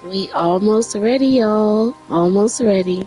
We almost ready, y'all. Almost ready.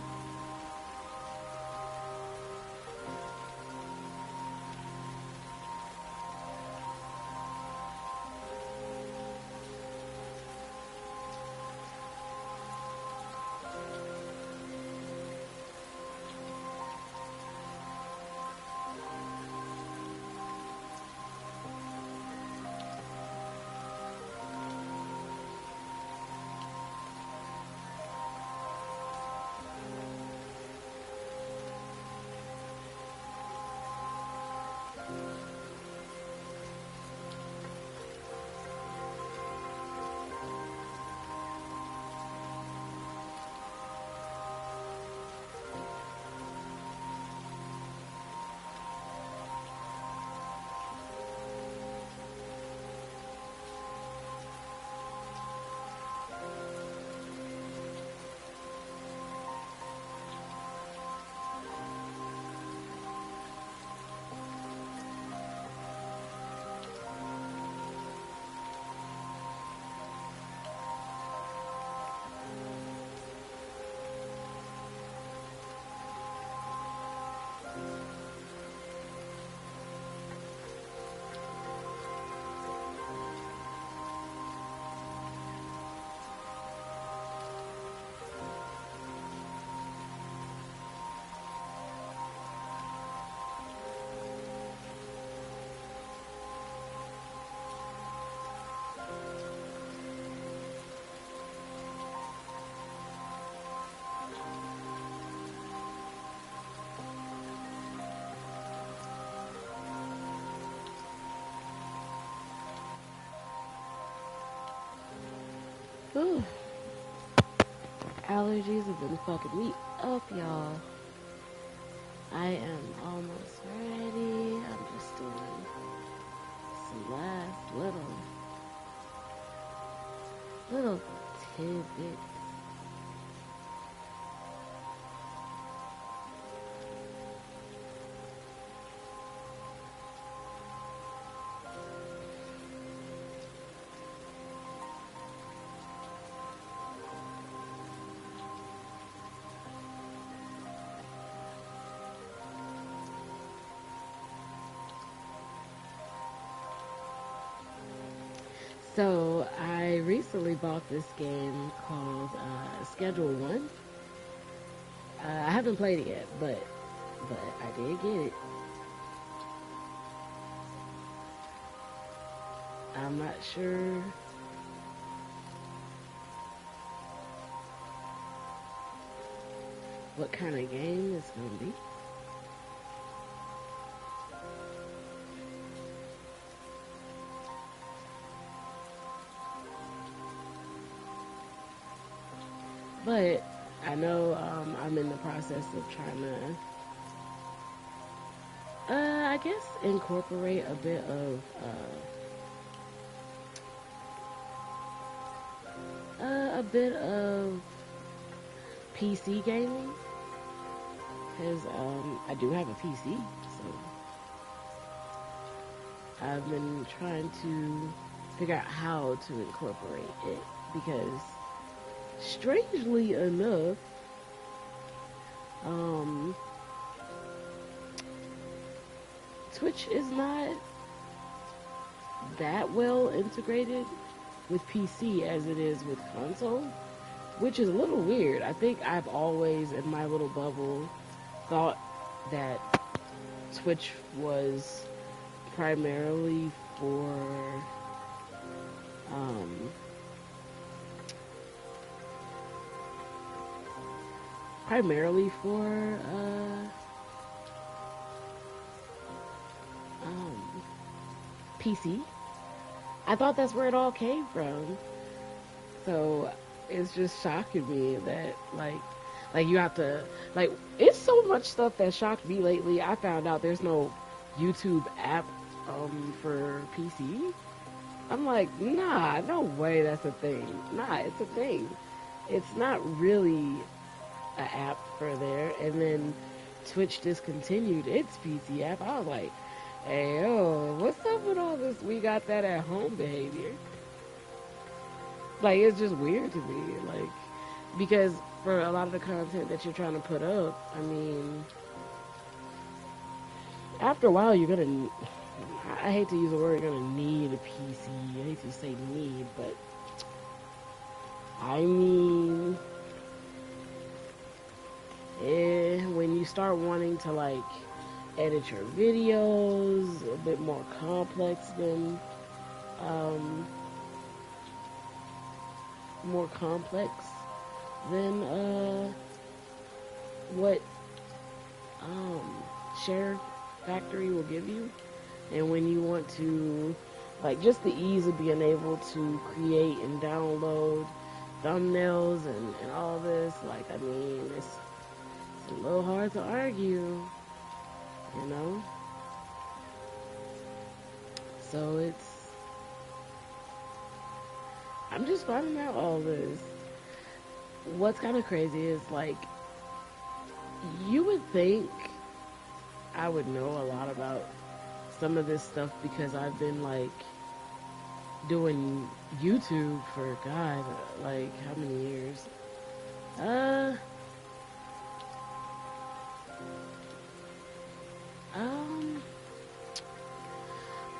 Whew. Allergies have been fucking me up, y'all. I am almost ready. I'm just doing some last little tidbits. So I recently bought this game called Schedule One. I haven't played it yet, but I did get it. I'm not sure what kind of game it's gonna be. But I know I'm in the process of trying to, I guess, incorporate a bit of PC gaming, because I do have a PC, so I've been trying to figure out how to incorporate it, because strangely enough, Twitch is not that well integrated with PC as it is with console, which is a little weird. I think I've always, in my little bubble, thought that Twitch was primarily for primarily for PC. I thought that's where it all came from. So it's just shocking me that like you have to, like, it's so much stuff that shocked me lately. I found out there's no YouTube app for PC. I'm like, nah, no way that's a thing. Nah, it's a thing. It's not really an app for there. And then Twitch discontinued its PC app. I was like, hey, yo, what's up with all this we got that at home behavior? Like, it's just weird to me. Like, because for a lot of the content that you're trying to put up, I mean, after a while, you're gonna. I hate to use the word, you're gonna need a PC. I hate to say need, but I mean, when you start wanting to like edit your videos a bit more complex than um, more complex than what um, Share Factory will give you, and when you want to like just the ease of being able to create and download thumbnails and all this, like I mean, it's a little hard to argue, you know. So I'm just finding out all this. What's kind of crazy is like you would think I would know a lot about some of this stuff because I've been like doing YouTube for God, like how many years? Uh, um,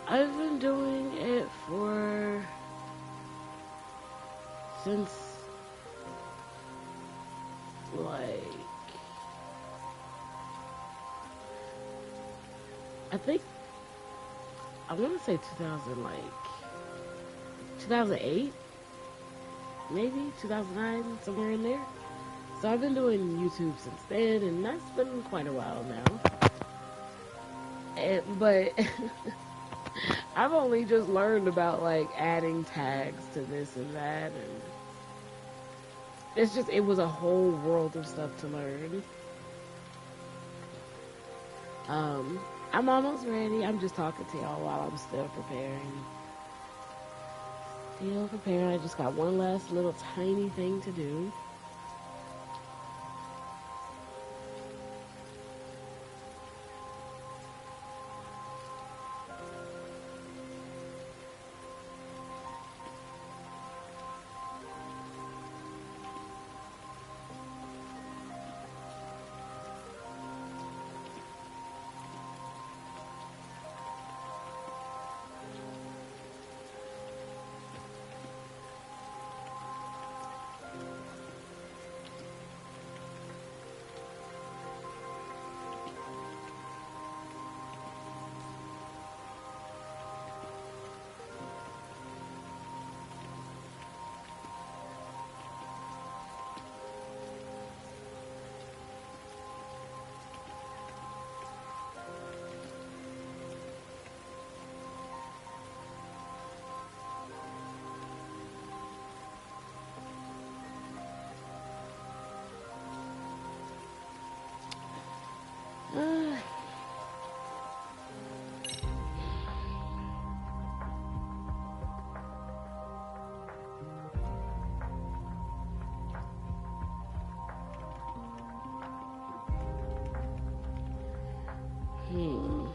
I've been doing it for since like I think I want to say 2000 like 2008 maybe 2009 somewhere in there. So I've been doing YouTube since then, and that's been quite a while now. But I've only just learned about like adding tags to this and that, and it was a whole world of stuff to learn. Um, I'm almost ready. I'm just talking to y'all while I'm still preparing. Still preparing. I just got one last little tiny thing to do. Uh, hmm.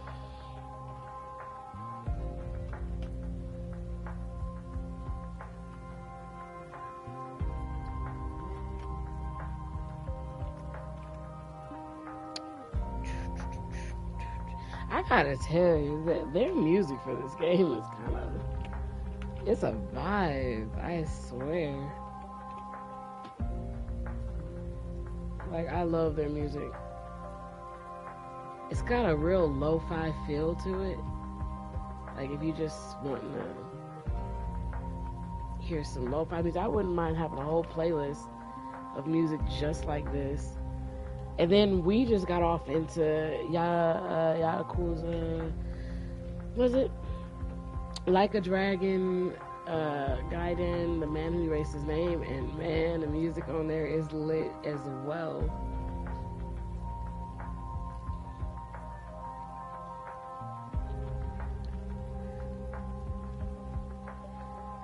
I gotta tell you that their music for this game is kind of, it's a vibe, I swear. Like, I love their music. It's got a real lo-fi feel to it. Like, if you just want to hear some lo-fi music, I wouldn't mind having a whole playlist of music just like this. And then we just got off into Yakuza, was it? Like a Dragon, Gaiden, the man who erased his name, and man, the music on there is lit as well.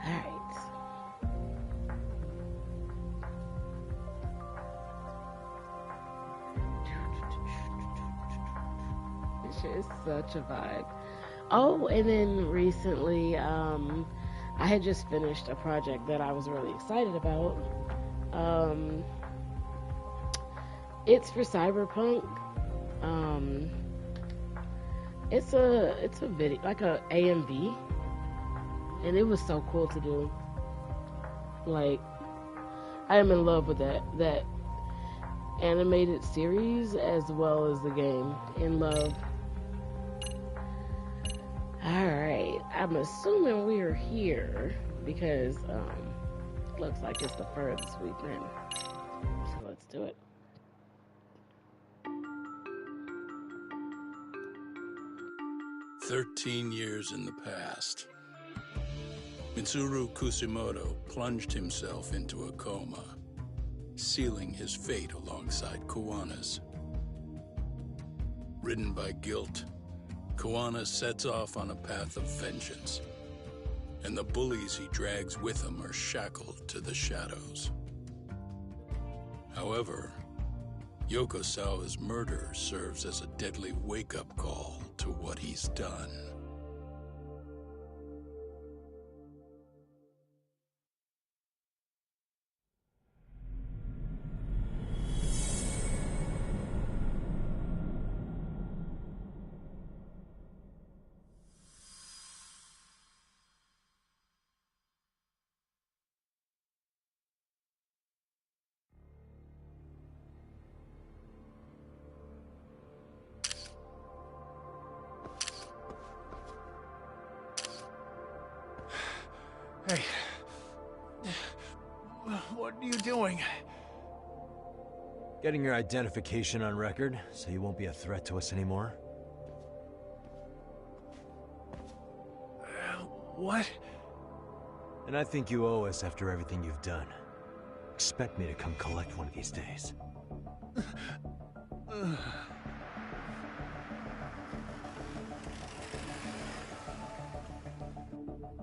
Alright. This shit is such a vibe. Oh, and then recently, I had just finished a project that I was really excited about. Um, it's for Cyberpunk. Um, it's a video like a AMV, and it was so cool to do. Like I am in love with that animated series as well as the game. In love. Alright, I'm assuming we're here because looks like it's the furthest we've been. So let's do it. 13 years in the past. Mitsuru Kusumoto plunged himself into a coma, sealing his fate alongside Kawana's. Ridden by guilt, Kawana sets off on a path of vengeance, and the bullies he drags with him are shackled to the shadows. However, Yokosawa's murder serves as a deadly wake-up call to what he's done. Hey. What are you doing? Getting your identification on record, so you won't be a threat to us anymore. What? And I think you owe us after everything you've done. Expect me to come collect one of these days.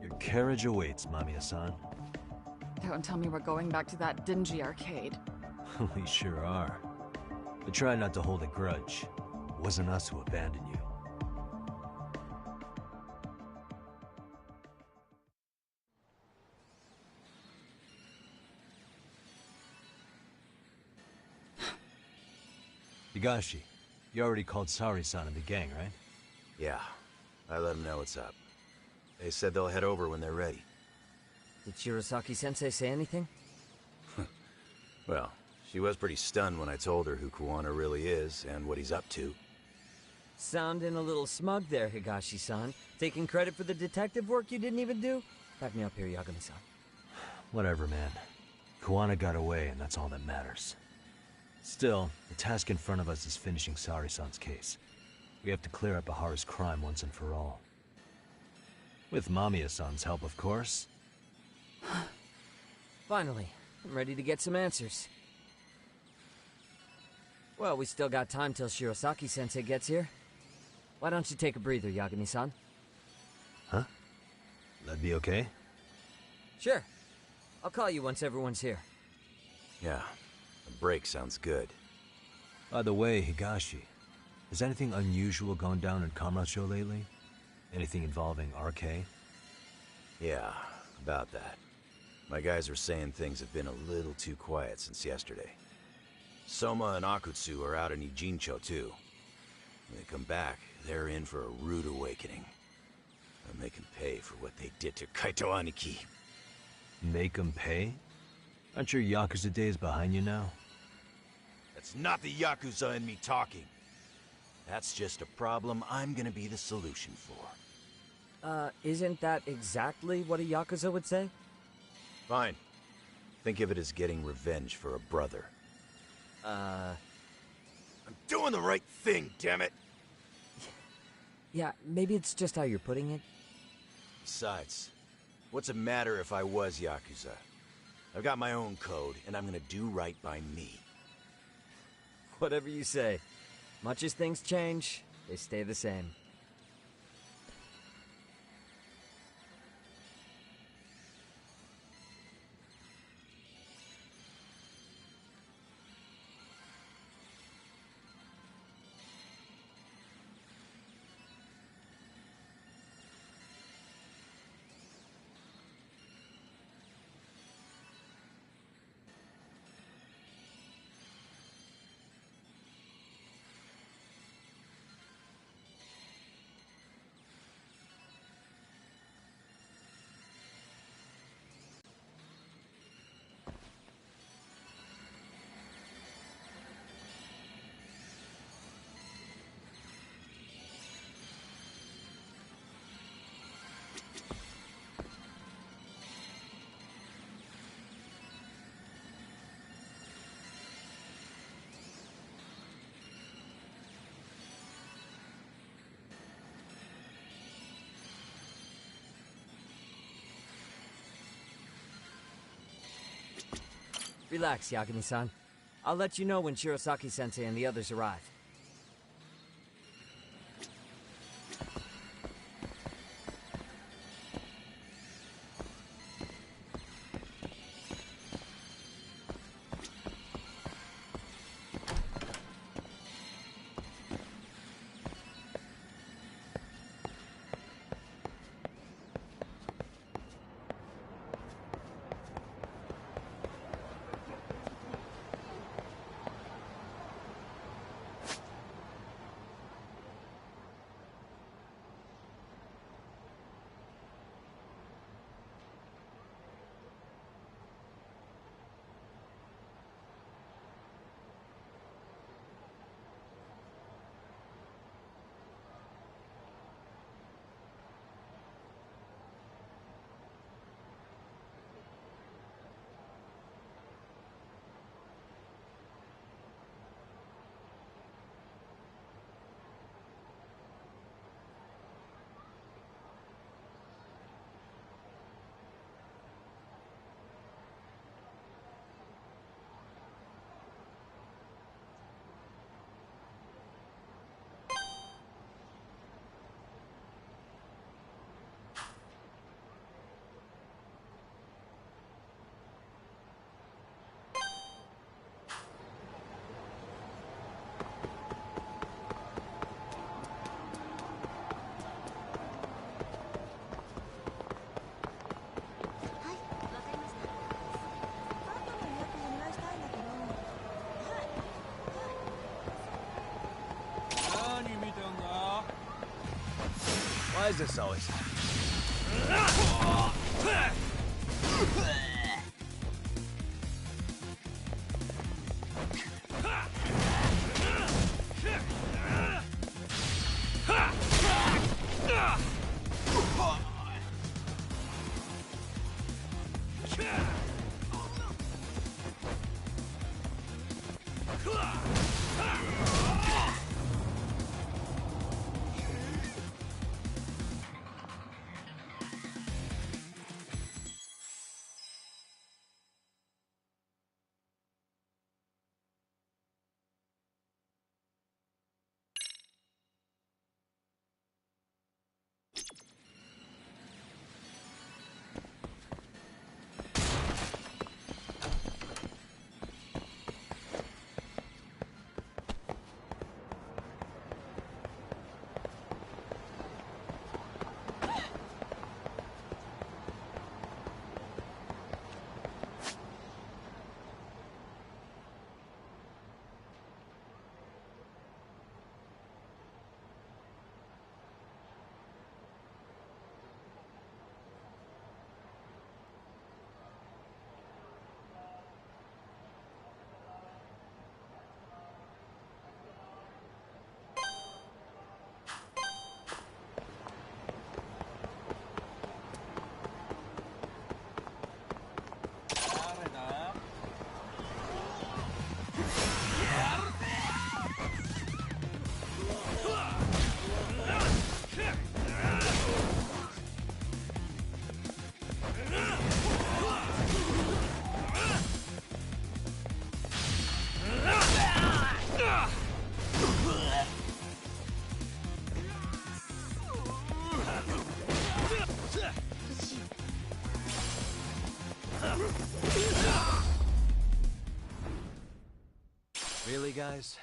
Your carriage awaits, Mamiya-san. Don't tell me we're going back to that dingy arcade. We sure are. But try not to hold a grudge. It wasn't us who abandoned you. Higashi, you already called Sari-san and the gang, right? Yeah, I let them know what's up. They said they'll head over when they're ready. Did Shirosaki-sensei say anything? Well, she was pretty stunned when I told her who Kawana really is and what he's up to. Sounding a little smug there, Higashi-san. Taking credit for the detective work you didn't even do? Back me up here, Yagami-san. Whatever, man. Kawana got away, and that's all that matters. Still, the task in front of us is finishing Sari-san's case. We have to clear up Ahara's crime once and for all. With Mamiya-san's help, of course. Finally, I'm ready to get some answers. Well, we still got time till Shirosaki-sensei gets here. Why don't you take a breather, Yagami-san? Huh? That'd be okay? Sure. I'll call you once everyone's here. Yeah, a break sounds good. By the way, Higashi, has anything unusual gone down in Kamasho lately? Anything involving RK? Yeah, about that. My guys are saying things have been a little too quiet since yesterday. Soma and Akutsu are out in Ijincho too. When they come back, they're in for a rude awakening. And they can pay for what they did to Kaito Aniki. Make them pay? Aren't your Yakuza days behind you now? That's not the Yakuza in me talking. That's just a problem I'm gonna be the solution for. Isn't that exactly what a Yakuza would say? Fine. Think of it as getting revenge for a brother. I'm doing the right thing, damn it! Yeah, maybe it's just how you're putting it. Besides, what's it matter if I was Yakuza? I've got my own code, and I'm gonna do right by me. Whatever you say. Much as things change, they stay the same. Relax, Yagami-san. I'll let you know when Shirosaki-sensei and the others arrive. Why is this always? Really, guys?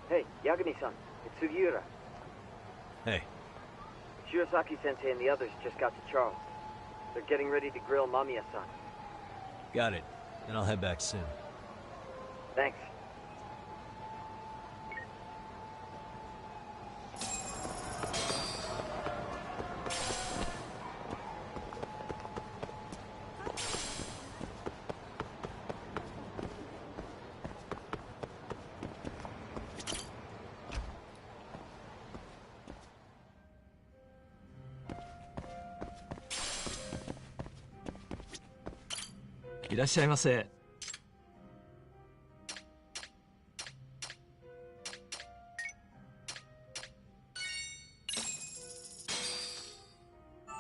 Hey, Yagami-san, it's Sugiura. Hey. Shirosaki-sensei and the others just got to Charles. They're getting ready to grill Mamiya-san. Got it. And I'll head back soon. Thanks.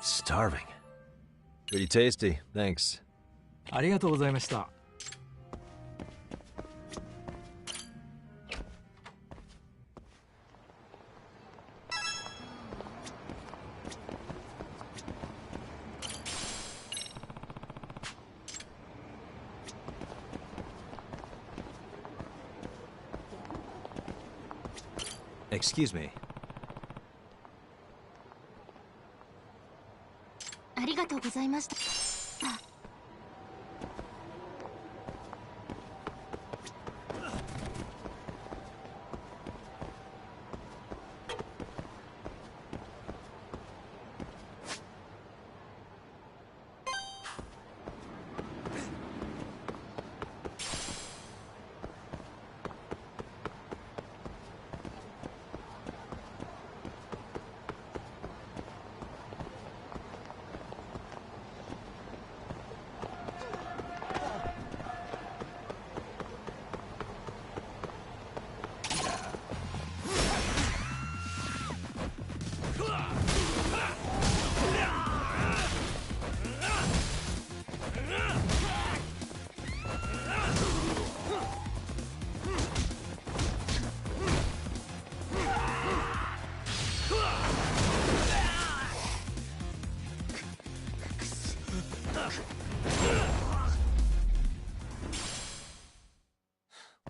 Starving. Pretty tasty, thanks. ありがとうございました。Excuse me. ありがとうございました。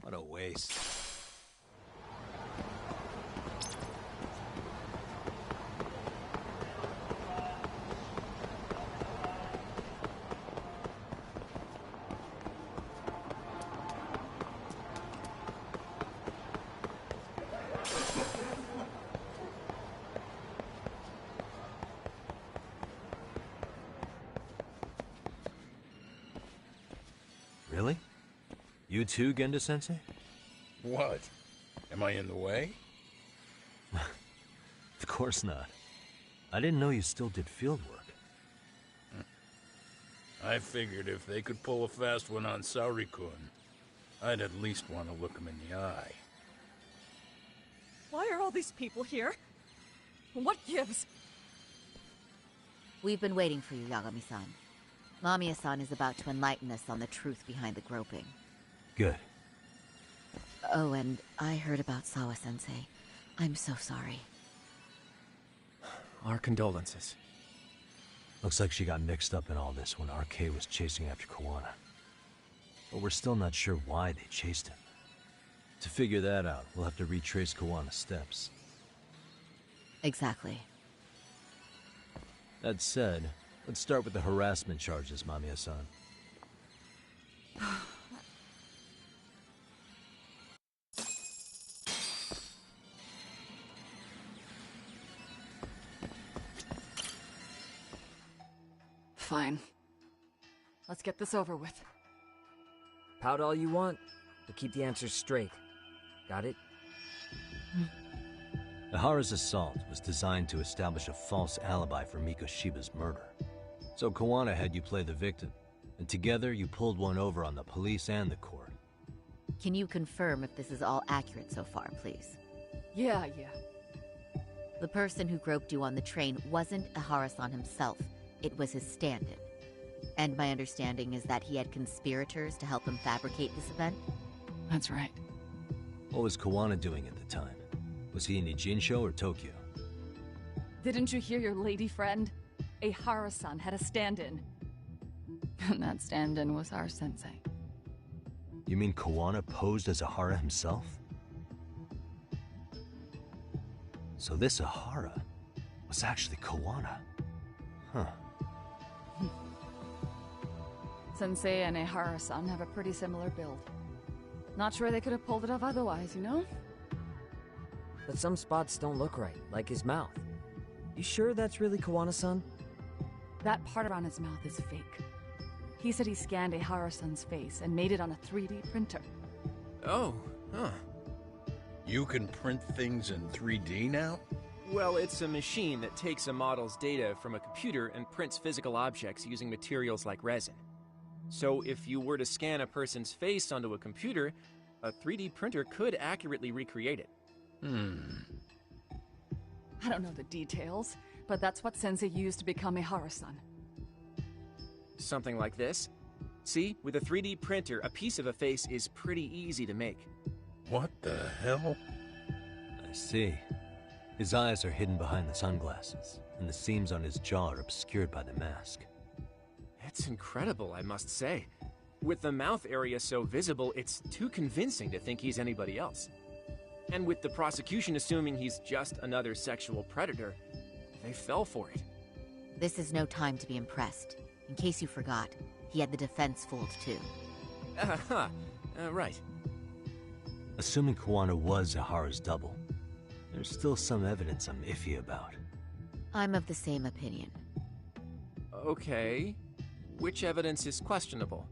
What a waste. Really? You too, Genda-sensei? What? Am I in the way? Of course not. I didn't know you still did field work. I figured if they could pull a fast one on Saori-kun, I'd at least want to look him in the eye. Why are all these people here? What gives? We've been waiting for you, Yagami-san. Mamiya-san is about to enlighten us on the truth behind the groping. Good. Oh, and I heard about Sawa-sensei. I'm so sorry. Our condolences. Looks like she got mixed up in all this when RK was chasing after Koana. But we're still not sure why they chased him. To figure that out, we'll have to retrace Koana's steps. Exactly. That said, let's start with the harassment charges, Mamiya-san. Fine. Let's get this over with. Pout all you want, but keep the answers straight. Got it? Ihara's assault was designed to establish a false alibi for Mikoshiba's murder. So Koana had you play the victim, and together you pulled one over on the police and the court. Can you confirm if this is all accurate so far, please? Yeah. The person who groped you on the train wasn't Ihara-san himself. It was his stand-in. And my understanding is that he had conspirators to help him fabricate this event? That's right. What was Koana doing at the time? Was he in Ijinsho or Tokyo? Didn't you hear your lady friend? Ihara-san had a stand-in. And that stand-in was our sensei. You mean Koana posed as Ihara himself? So this Ihara was actually Koana. Huh. Sensei and Ehara-san have a pretty similar build. Not sure they could have pulled it off otherwise, you know? But some spots don't look right, like his mouth. You sure that's really Kawana-san? That part around his mouth is fake. He said he scanned Ehara-san's face and made it on a 3D printer. Oh, huh. You can print things in 3D now? Well, it's a machine that takes a model's data from a computer and prints physical objects using materials like resin. So if you were to scan a person's face onto a computer, a 3D printer could accurately recreate it. I don't know the details, but that's what Sensei used to become Ehara-san. Something like this. See, with a 3D printer, a piece of a face is pretty easy to make. What the hell? I see. His eyes are hidden behind the sunglasses, and the seams on his jaw are obscured by the mask. It's incredible, I must say. With the mouth area so visible, it's too convincing to think he's anybody else. And with the prosecution assuming he's just another sexual predator, they fell for it. This is no time to be impressed. In case you forgot, he had the defense fooled too. Right. Assuming Kawana was Ahara's double, there's still some evidence I'm iffy about. I'm of the same opinion. Okay. Which evidence is questionable?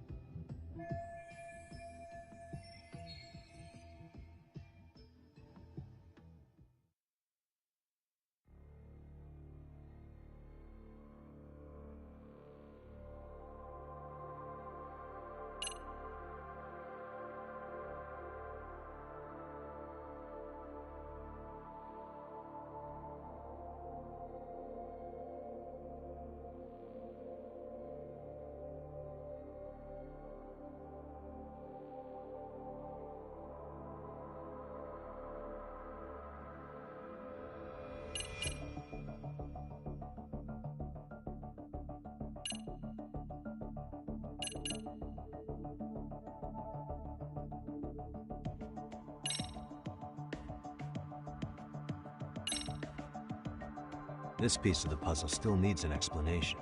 This piece of the puzzle still needs an explanation.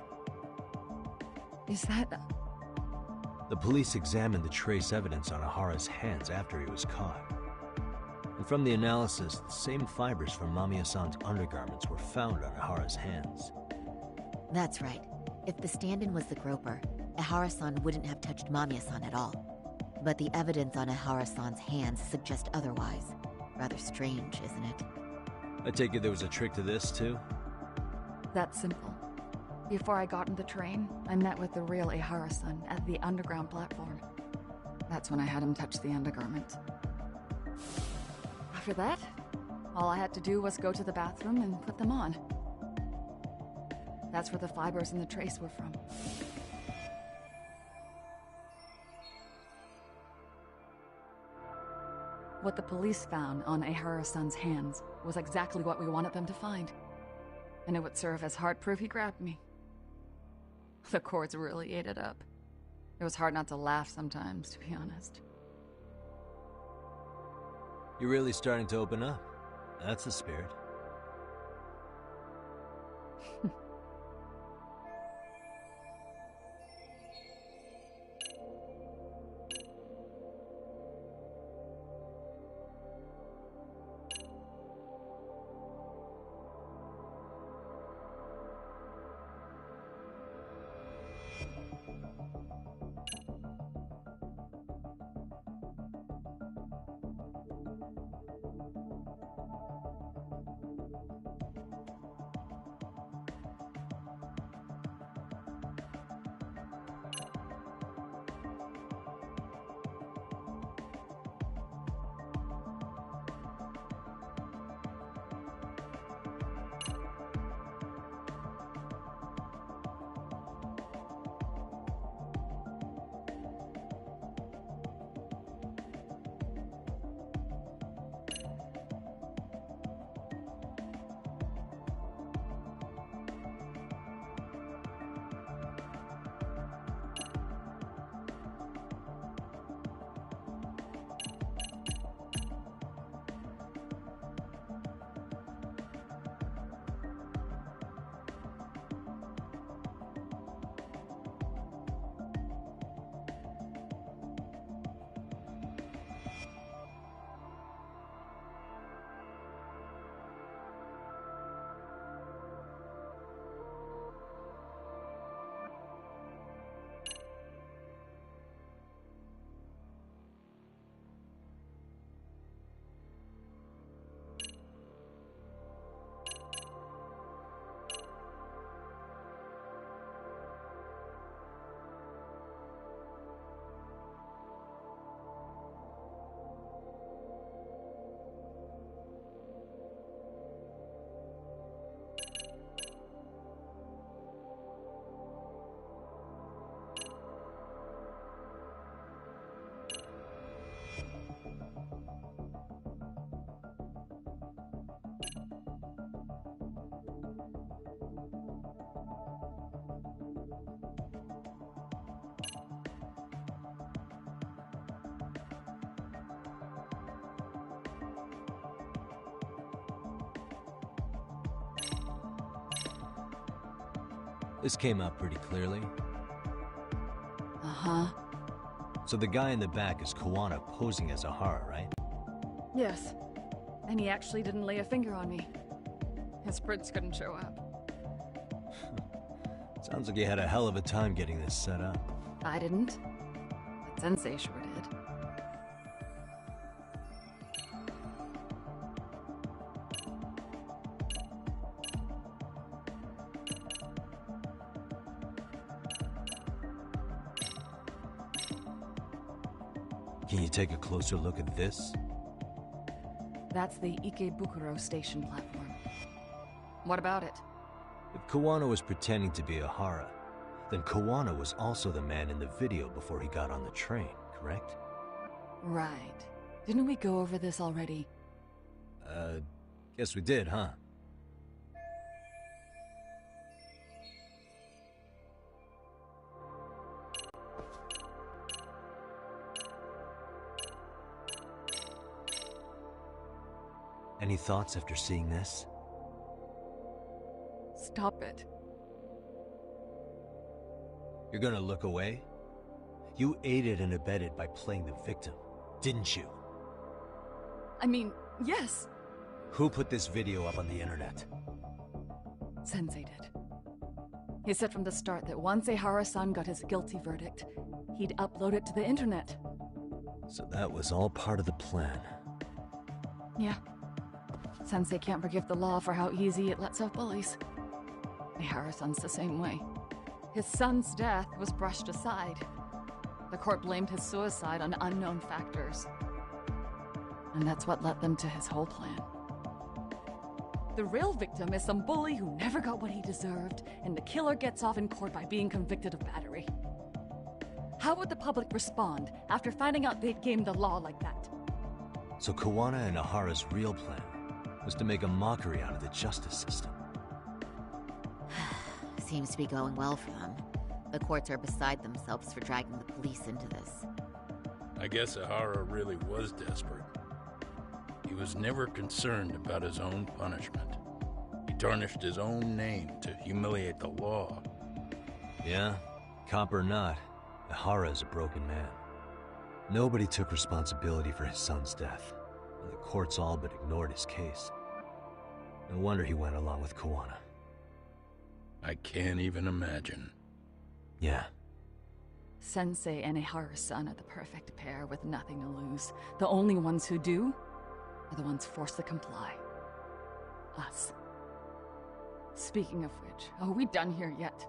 Is that... The police examined the trace evidence on Ahara's hands after he was caught. And from the analysis, the same fibers from Mamiya-san's undergarments were found on Ahara's hands. That's right. If the stand-in was the groper, Ehara-san wouldn't have touched Mamiya-san at all. But the evidence on Ehara-san's hands suggests otherwise. Rather strange, isn't it? I take it there was a trick to this, too? That's simple. Before I got on the train, I met with the real Ehara-san at the underground platform. That's when I had him touch the undergarment. After that, all I had to do was go to the bathroom and put them on. That's where the fibers in the trace were from. What the police found on Ehara-san's hands was exactly what we wanted them to find. And it would serve as hard proof he grabbed me. The courts really ate it up. It was hard not to laugh sometimes, to be honest. You're really starting to open up. That's the spirit. This came out pretty clearly. Uh-huh. So the guy in the back is Koana posing as Ahara, right? Yes. And he actually didn't lay a finger on me. His prints couldn't show up. Sounds like you had a hell of a time getting this set up. I didn't. But Sensei sure did. Can you take a closer look at this? That's the Ikebukuro station platform. What about it? If Koana was pretending to be Ahara, then Koana was also the man in the video before he got on the train, correct? Right. Didn't we go over this already? Guess we did, huh? Any thoughts after seeing this? Stop it. You're gonna look away? You aided and abetted by playing the victim, didn't you? I mean, yes. Who put this video up on the internet? Sensei did. He said from the start that once Ehara-san got his guilty verdict, he'd upload it to the internet. So that was all part of the plan. Yeah. Sensei can't forgive the law for how easy it lets off bullies. Ehara-san's the same way. His son's death was brushed aside. The court blamed his suicide on unknown factors. And that's what led them to his whole plan. The real victim is some bully who never got what he deserved, and the killer gets off in court by being convicted of battery. How would the public respond after finding out they'd gamed the law like that? So Koana and Ahara's real plan was to make a mockery out of the justice system. Seems to be going well for them. The courts are beside themselves for dragging the police into this. I guess Ahara really was desperate. He was never concerned about his own punishment. He tarnished his own name to humiliate the law. Yeah, cop or not, Ahara is a broken man. Nobody took responsibility for his son's death, and the courts all but ignored his case. No wonder he went along with Koana. I can't even imagine. Yeah. Sensei and Ehara-san are the perfect pair with nothing to lose. The only ones who do are the ones forced to comply. Us. Speaking of which, are we done here yet?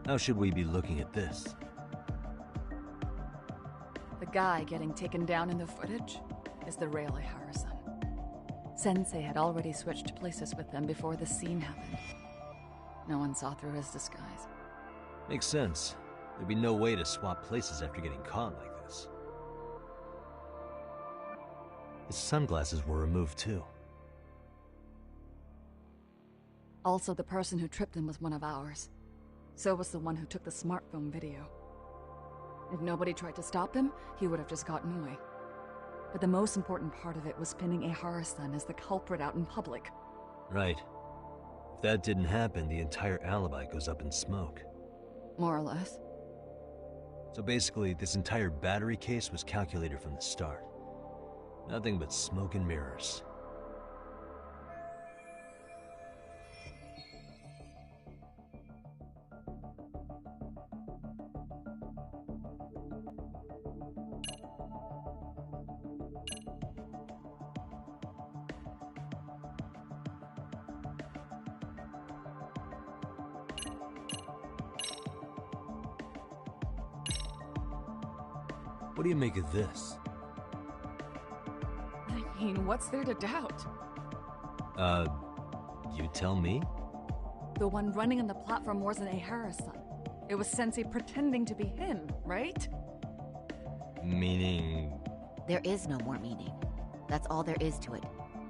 How should we be looking at this? The guy getting taken down in the footage is the real Ehara-san. Sensei had already switched places with them before the scene happened. No one saw through his disguise. Makes sense. There'd be no way to swap places after getting caught like this. His sunglasses were removed too. Also, the person who tripped him was one of ours. So was the one who took the smartphone video. If nobody tried to stop him, he would have just gotten away. But the most important part of it was pinning Ehara-san as the culprit out in public. Right. If that didn't happen, the entire alibi goes up in smoke. More or less. So basically, this entire battery case was calculated from the start. Nothing but smoke and mirrors. What do you make of this? I mean, what's there to doubt? You tell me? The one running on the platform wasn't Ehara-san. It was Sensei pretending to be him, right? Meaning... There is no more meaning. That's all there is to it.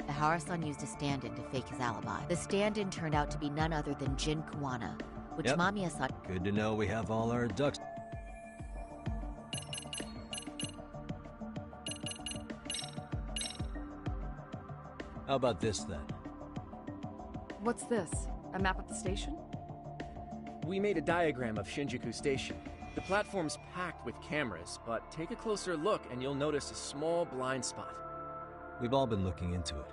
Ehara-san used a stand-in to fake his alibi. The stand-in turned out to be none other than Jin Kuwana, which Mamiya-san... Good to know we have all our ducks. How about this, then? What's this? A map of the station? We made a diagram of Shinjuku Station. The platform's packed with cameras, but take a closer look and you'll notice a small blind spot. We've all been looking into it.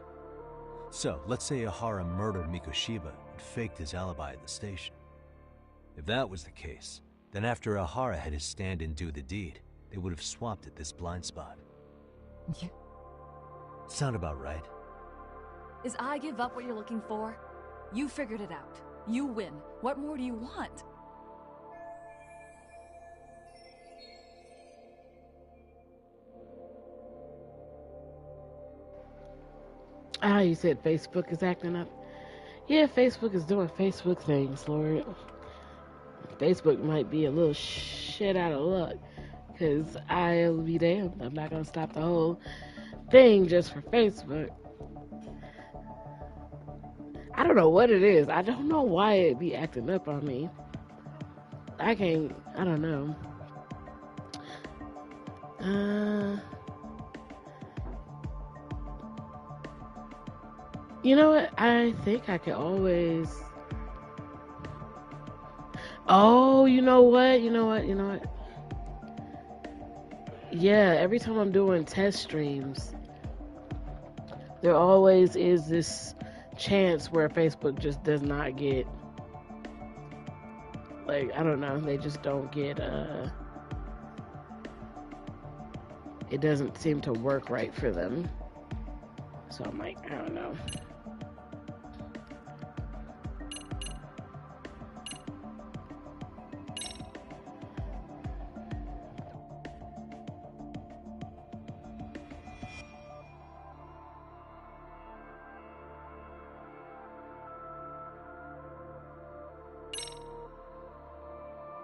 So, let's say Ehara murdered Mikoshiba and faked his alibi at the station. If that was the case, then after Ehara had his stand-in do the deed, they would have swapped at this blind spot. Yeah. Sound about right? Is I give up what you're looking for? You figured it out. You win. What more do you want? Ah, you said Facebook is acting up. Yeah, Facebook is doing Facebook things, Lord. Facebook might be a little shit out of luck, because I'll be damned. I'm not going to stop the whole thing just for Facebook. I don't know what it is. I don't know why it be acting up on me. I don't know. You know what? I think I could always... Oh, you know what? Yeah, every time I'm doing test streams, there always is this chance where Facebook just does not get, like, I don't know, they just don't get, it doesn't seem to work right for them. So I'm like, I don't know.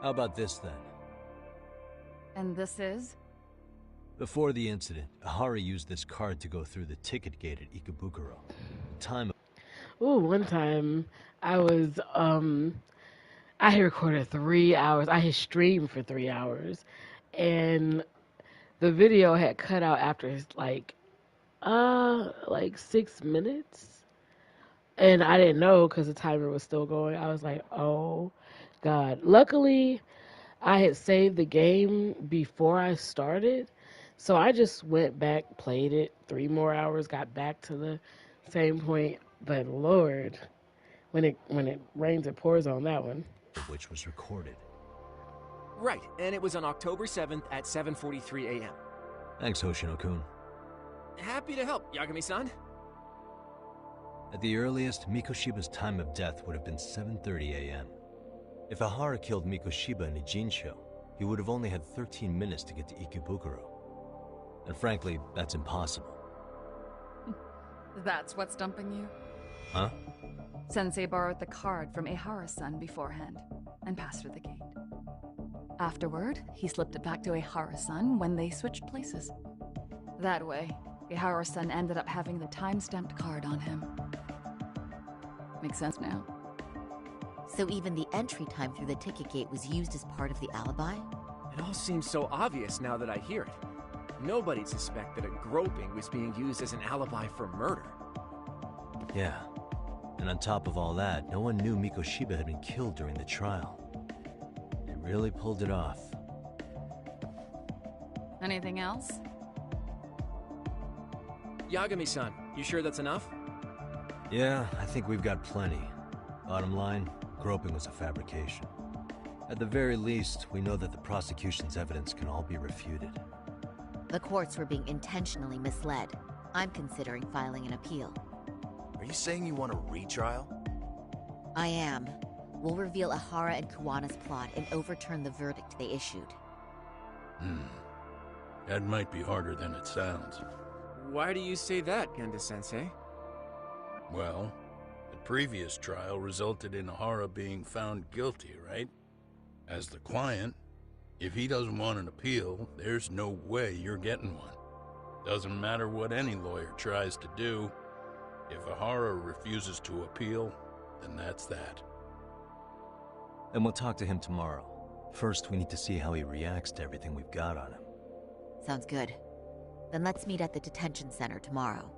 How about this, then? And this is? Before the incident, Ehara used this card to go through the ticket gate at Ikebukuro. One time I was, I had recorded 3 hours. I had streamed for 3 hours, and the video had cut out after like 6 minutes, and I didn't know because the timer was still going. I was like, oh God. Luckily, I had saved the game before I started, so I just went back, played it 3 more hours, got back to the same point. But Lord, when it rains, it pours on that one. Which was recorded. Right, and it was on October 7th at 7:43 a.m. Thanks, Hoshino-kun. Happy to help, Yagami-san. At the earliest, Mikoshiba's time of death would have been 7:30 a.m. If Ehara killed Mikoshiba in a Jinsho, he would have only had 13 minutes to get to Ikebukuro. And frankly, that's impossible. That's what's dumping you? Huh? Sensei borrowed the card from Ehara-san beforehand and passed her the gate. Afterward, he slipped it back to Ehara-san when they switched places. That way, Ehara-san ended up having the time-stamped card on him. Makes sense now. So even the entry time through the ticket gate was used as part of the alibi? It all seems so obvious now that I hear it. Nobody'd suspect that a groping was being used as an alibi for murder. Yeah. And on top of all that, no one knew Mikoshiba had been killed during the trial. They really pulled it off. Anything else? Yagami-san, you sure that's enough? Yeah, I think we've got plenty. Bottom line, groping was a fabrication. At the very least, we know that the prosecution's evidence can all be refuted. The courts were being intentionally misled. I'm considering filing an appeal. Are you saying you want a retrial? I am. We'll reveal Ahara and Kuwana's plot and overturn the verdict they issued. That might be harder than it sounds. Why do you say that, Genda-sensei? Well, the previous trial resulted in Ahara being found guilty, right? As the client, if he doesn't want an appeal, there's no way you're getting one. Doesn't matter what any lawyer tries to do. If Ahara refuses to appeal, then that's that. And we'll talk to him tomorrow. First, we need to see how he reacts to everything we've got on him. Sounds good. Then let's meet at the detention center tomorrow.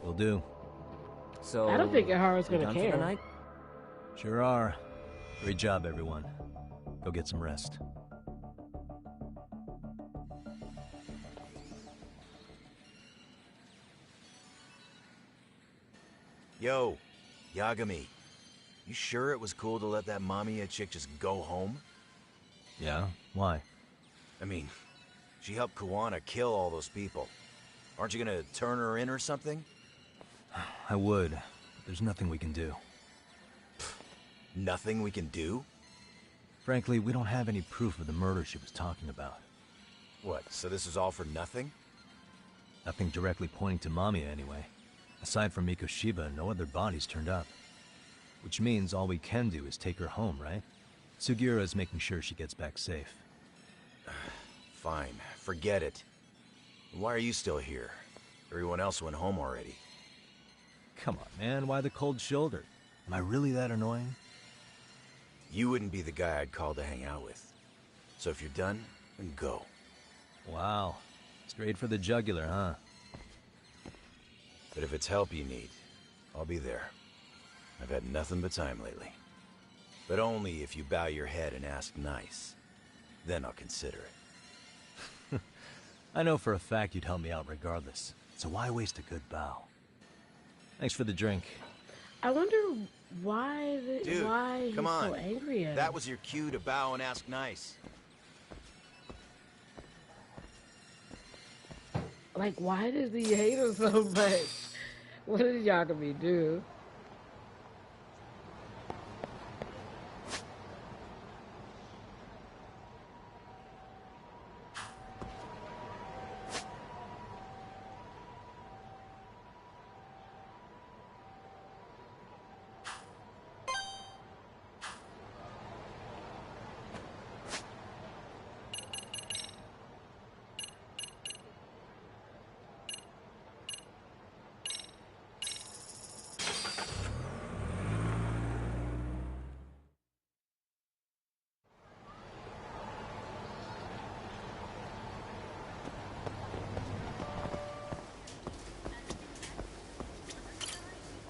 Will do. So I don't think Ahara's we gonna done for care. the night? Sure are. Great job, everyone. Go get some rest. Yo, Yagami. You sure it was cool to let that Mamiya chick just go home? Yeah? Why? I mean, she helped Kuwana kill all those people. Aren't you gonna turn her in or something? I would, but there's nothing we can do. Nothing we can do? Frankly, we don't have any proof of the murder she was talking about. What, so this is all for nothing? Nothing directly pointing to Mamiya, anyway. Aside from Mikoshiba, no other bodies turned up. Which means all we can do is take her home, right? Sugiura is making sure she gets back safe. Fine, forget it. Why are you still here? Everyone else went home already. Come on, man, why the cold shoulder? Am I really that annoying? You wouldn't be the guy I'd call to hang out with. So if you're done, then go. Wow. Straight for the jugular, huh? But if it's help you need, I'll be there. I've had nothing but time lately. But only if you bow your head and ask nice. Then I'll consider it. I know for a fact you'd help me out regardless. So why waste a good bow? Thanks for the drink. I wonder why Dude, why he's come on. so angry at That us. was your cue to bow and ask nice. Like, why does he hate us so much? What did Yagami do?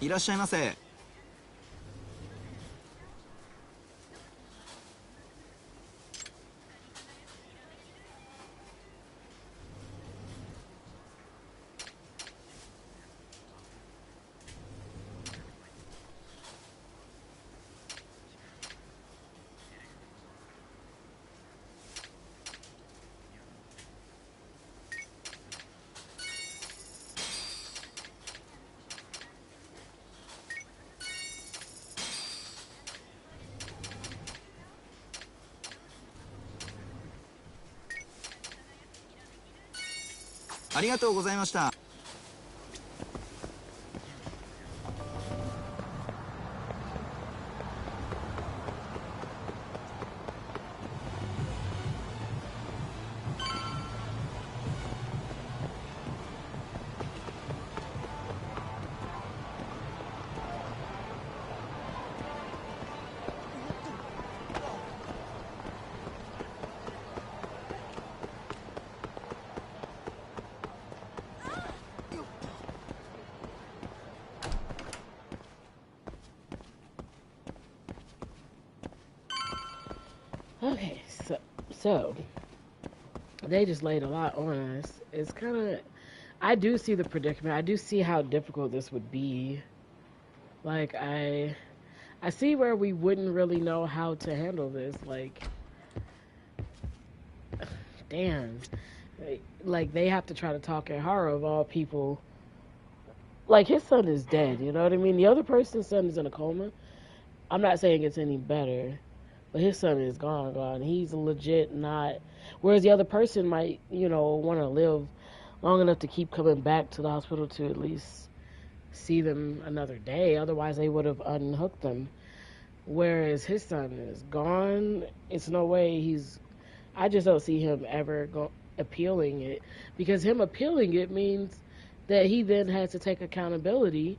いらっしゃいませ。ありがとうございました。Okay, so they just laid a lot on us. It's kind of I do see the predicament. I do see how difficult this would be. Like I see where we wouldn't really know how to handle this. Like, damn. Like they have to try to talk Ihara of all people. Like his son is dead, you know what I mean? The other person's son is in a coma. I'm not saying it's any better, but his son is gone. He's legit not. Whereas the other person might, want to live long enough to keep coming back to the hospital to at least see them another day. Otherwise, they would have unhooked them. Whereas his son is gone. It's no way he's. I just don't see him ever appealing it, because him appealing it means that he then has to take accountability.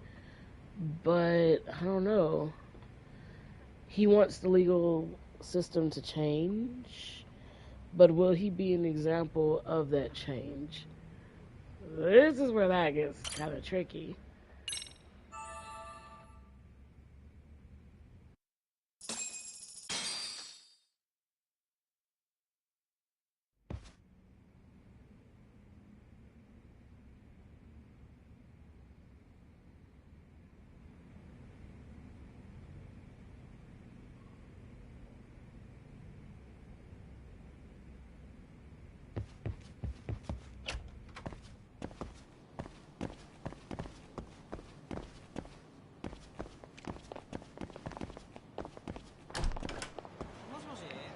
But I don't know. He wants the legal system to change, but will he be an example of that change? This is where that gets kind of tricky.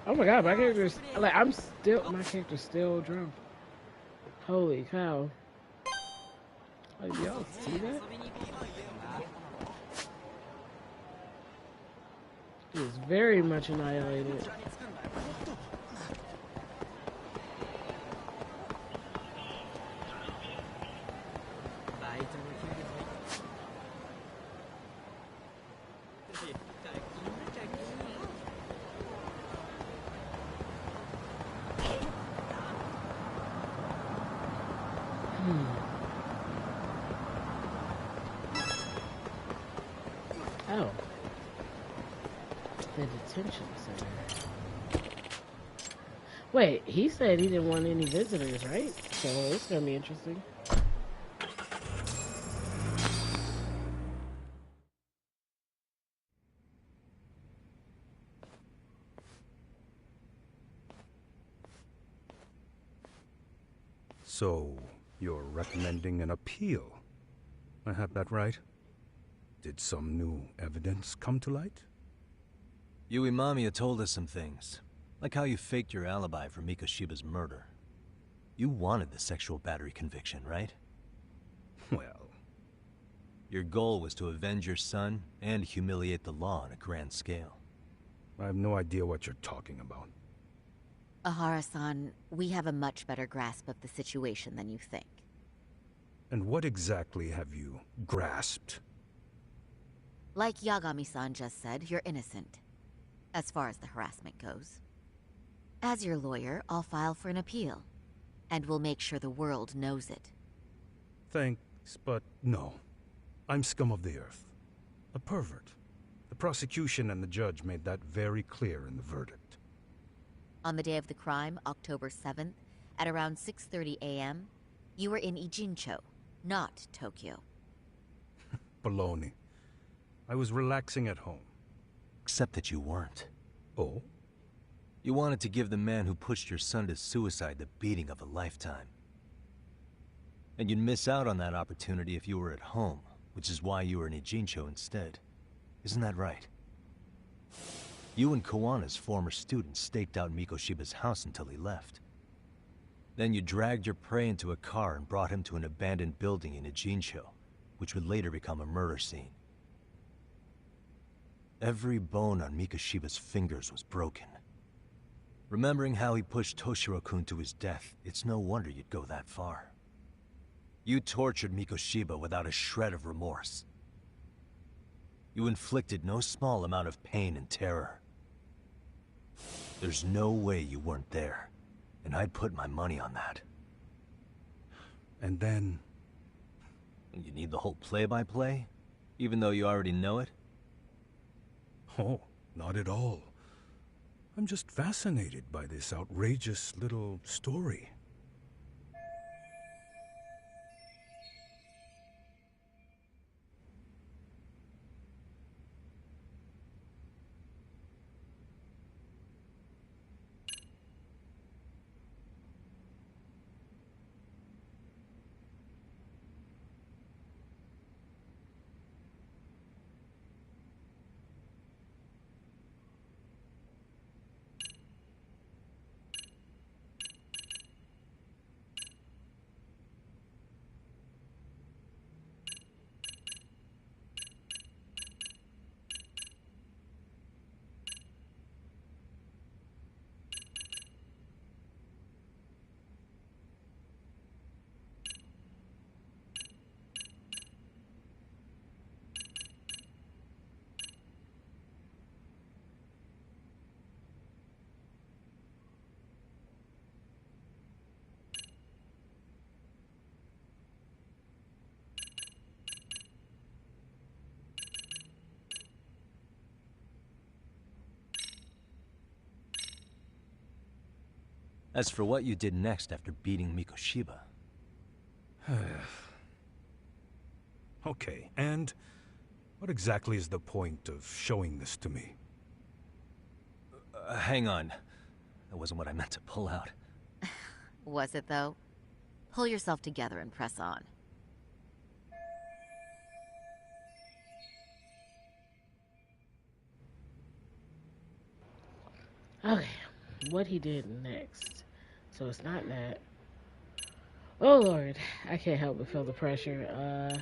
Oh my god, my character's like my character's still drunk. Holy cow. Like, y'all see that? He is very much annihilated. Oh. The detention center. Wait, he said he didn't want any visitors, right? So it's gonna be interesting. So, you're recommending an appeal? I have that right? Did some new evidence come to light? Yui Mamiya told us some things, like how you faked your alibi for Mikoshiba's murder. You wanted the sexual battery conviction, right? Well... Your goal was to avenge your son and humiliate the law on a grand scale. I have no idea what you're talking about. Ihara-san, we have a much better grasp of the situation than you think. And what exactly have you grasped? Like Yagami-san just said, you're innocent, as far as the harassment goes. As your lawyer, I'll file for an appeal, and we'll make sure the world knows it. Thanks, but no. I'm scum of the earth. A pervert. The prosecution and the judge made that very clear in the verdict. On the day of the crime, October 7th, at around 6:30 a.m., you were in Ijincho, not Tokyo. Baloney. I was relaxing at home. Except that you weren't. Oh? You wanted to give the man who pushed your son to suicide the beating of a lifetime. And you'd miss out on that opportunity if you were at home, which is why you were in Ijincho instead. Isn't that right? You and Kawana's former student staked out Mikoshiba's house until he left. Then you dragged your prey into a car and brought him to an abandoned building in Ijincho, which would later become a murder scene. Every bone on Mikoshiba's fingers was broken. Remembering how he pushed Toshiro-kun to his death, it's no wonder you'd go that far. You tortured Mikoshiba without a shred of remorse. You inflicted no small amount of pain and terror. There's no way you weren't there, and I'd put my money on that. And then... You need the whole play-by-play, even though you already know it? Oh, not at all. I'm just fascinated by this outrageous little story. As for what you did next after beating Mikoshiba... Okay, and what exactly is the point of showing this to me? Hang on. That wasn't what I meant to pull out. Was it, though? Pull yourself together and press on. Okay, what he did next. So it's not that. Oh Lord, I can't help but feel the pressure.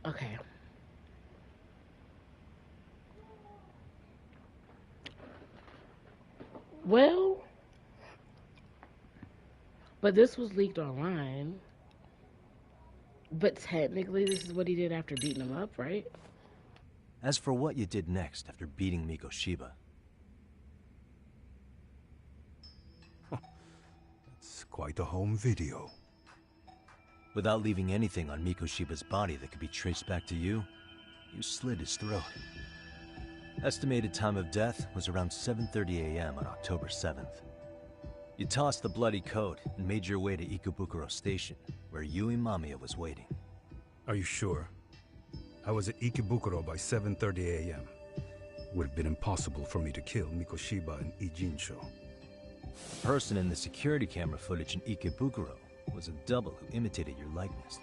Okay. Well, but this was leaked online. But technically, this is what he did after beating him up, right? As for what you did next after beating Mikoshiba... It's quite a home video. Without leaving anything on Mikoshiba's body that could be traced back to you, you slit his throat. Estimated time of death was around 7:30 a.m. on October 7th. You tossed the bloody coat and made your way to Ikebukuro Station, where Yui Mamiya was waiting. Are you sure? I was at Ikebukuro by 7:30 a.m. Would have been impossible for me to kill Mikoshiba and Ijincho. The person in the security camera footage in Ikebukuro was a double who imitated your likeness.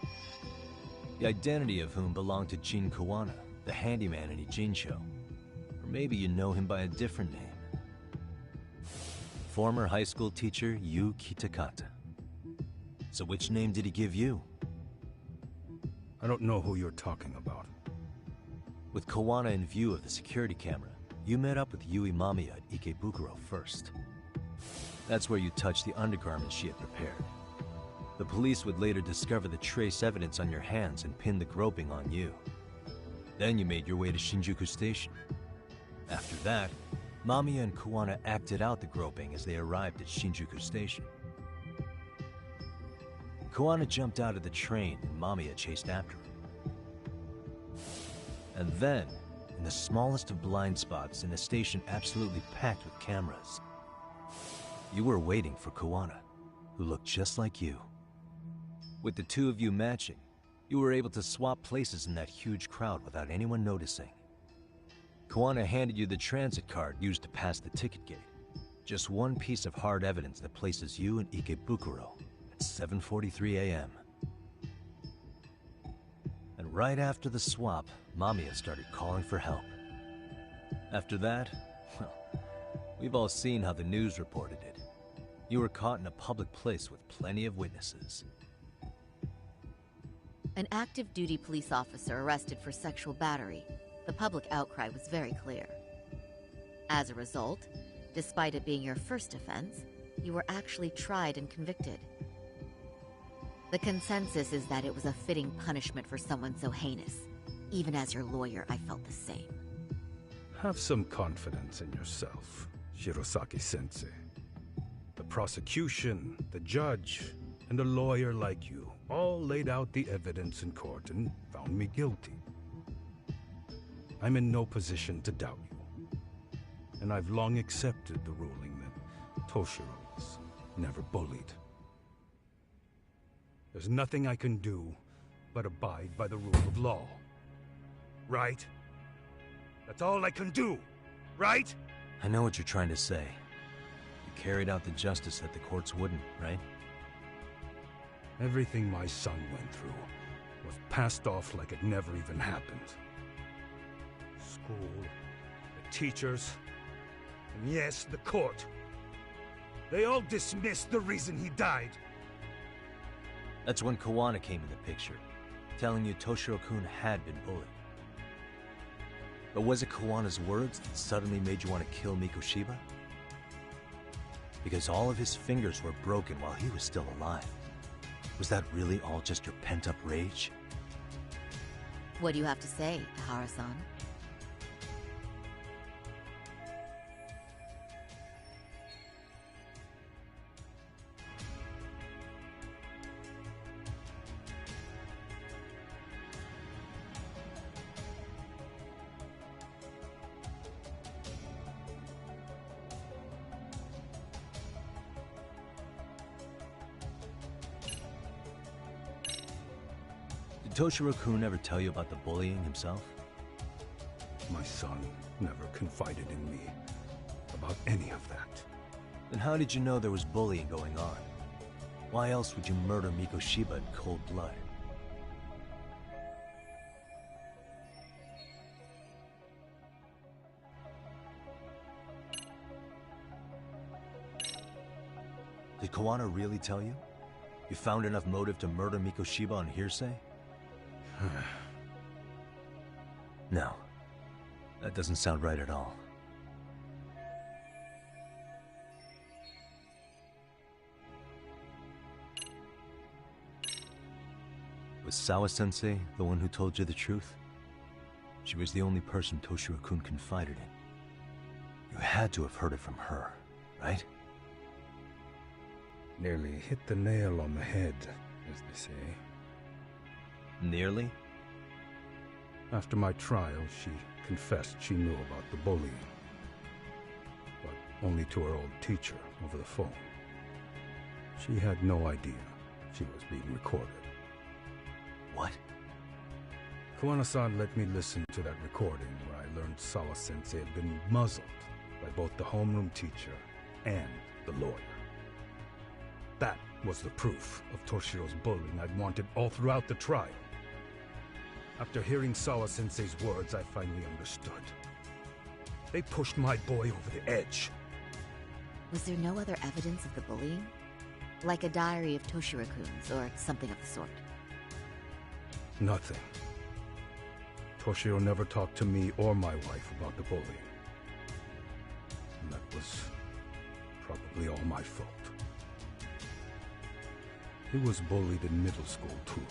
The identity of whom belonged to Jin Kawana, the handyman in Ijincho. Or maybe you know him by a different name. Former high school teacher Yu Kitakata. So which name did he give you? I don't know who you're talking about. With Kawana in view of the security camera, you met up with Yui Mamiya at Ikebukuro first. That's where you touched the undergarments she had prepared. The police would later discover the trace evidence on your hands and pin the groping on you. Then you made your way to Shinjuku Station. After that, Mamiya and Kawana acted out the groping as they arrived at Shinjuku Station. Kawana jumped out of the train and Mamiya chased after him. And then, in the smallest of blind spots in a station absolutely packed with cameras, you were waiting for Kawana, who looked just like you. With the two of you matching, you were able to swap places in that huge crowd without anyone noticing. Kawana handed you the transit card used to pass the ticket gate. Just one piece of hard evidence that places you in Ikebukuro at 7:43 a.m. And right after the swap, Mamiya started calling for help. After that, well, we've all seen how the news reported it. You were caught in a public place with plenty of witnesses. An active duty police officer arrested for sexual battery. The public outcry was very clear. As a result, despite it being your first offense, you were actually tried and convicted. The consensus is that it was a fitting punishment for someone so heinous. Even as your lawyer, I felt the same. Have some confidence in yourself, Shirosaki-sensei. The prosecution, the judge, and a lawyer like you all laid out the evidence in court and found me guilty. I'm in no position to doubt you. And I've long accepted the ruling that Toshiro was never bullied. There's nothing I can do but abide by the rule of law. Right? That's all I can do, right? I know what you're trying to say. You carried out the justice that the courts wouldn't, right? Everything my son went through was passed off like it never even happened. School, the teachers, and yes, the court. They all dismissed the reason he died. That's when Kawana came in the picture, telling you Toshiro-kun had been bullied. But was it Kawana's words that suddenly made you want to kill Mikoshiba? Because all of his fingers were broken while he was still alive. Was that really all just your pent-up rage? What do you have to say, Ihara-san? Toshiro-kun ever tell you about the bullying himself? My son never confided in me about any of that. Then how did you know there was bullying going on? Why else would you murder Mikoshiba in cold blood? Did Kawana really tell you? You found enough motive to murder Mikoshiba on hearsay? No. That doesn't sound right at all. Was Sawa-sensei the one who told you the truth? She was the only person Toshiro-kun confided in. You had to have heard it from her, right? Nearly hit the nail on the head, as they say. Nearly? After my trial, she confessed she knew about the bullying. But only to her old teacher over the phone. She had no idea she was being recorded. What? Kawana-san let me listen to that recording where I learned Sawa-sensei had been muzzled by both the homeroom teacher and the lawyer. That was the proof of Toshiro's bullying I'd wanted all throughout the trial. After hearing Sawa-sensei's words, I finally understood. They pushed my boy over the edge. Was there no other evidence of the bullying? Like a diary of Toshiro-kun's or something of the sort? Nothing. Toshiro never talked to me or my wife about the bullying. And that was probably all my fault. He was bullied in middle school, too.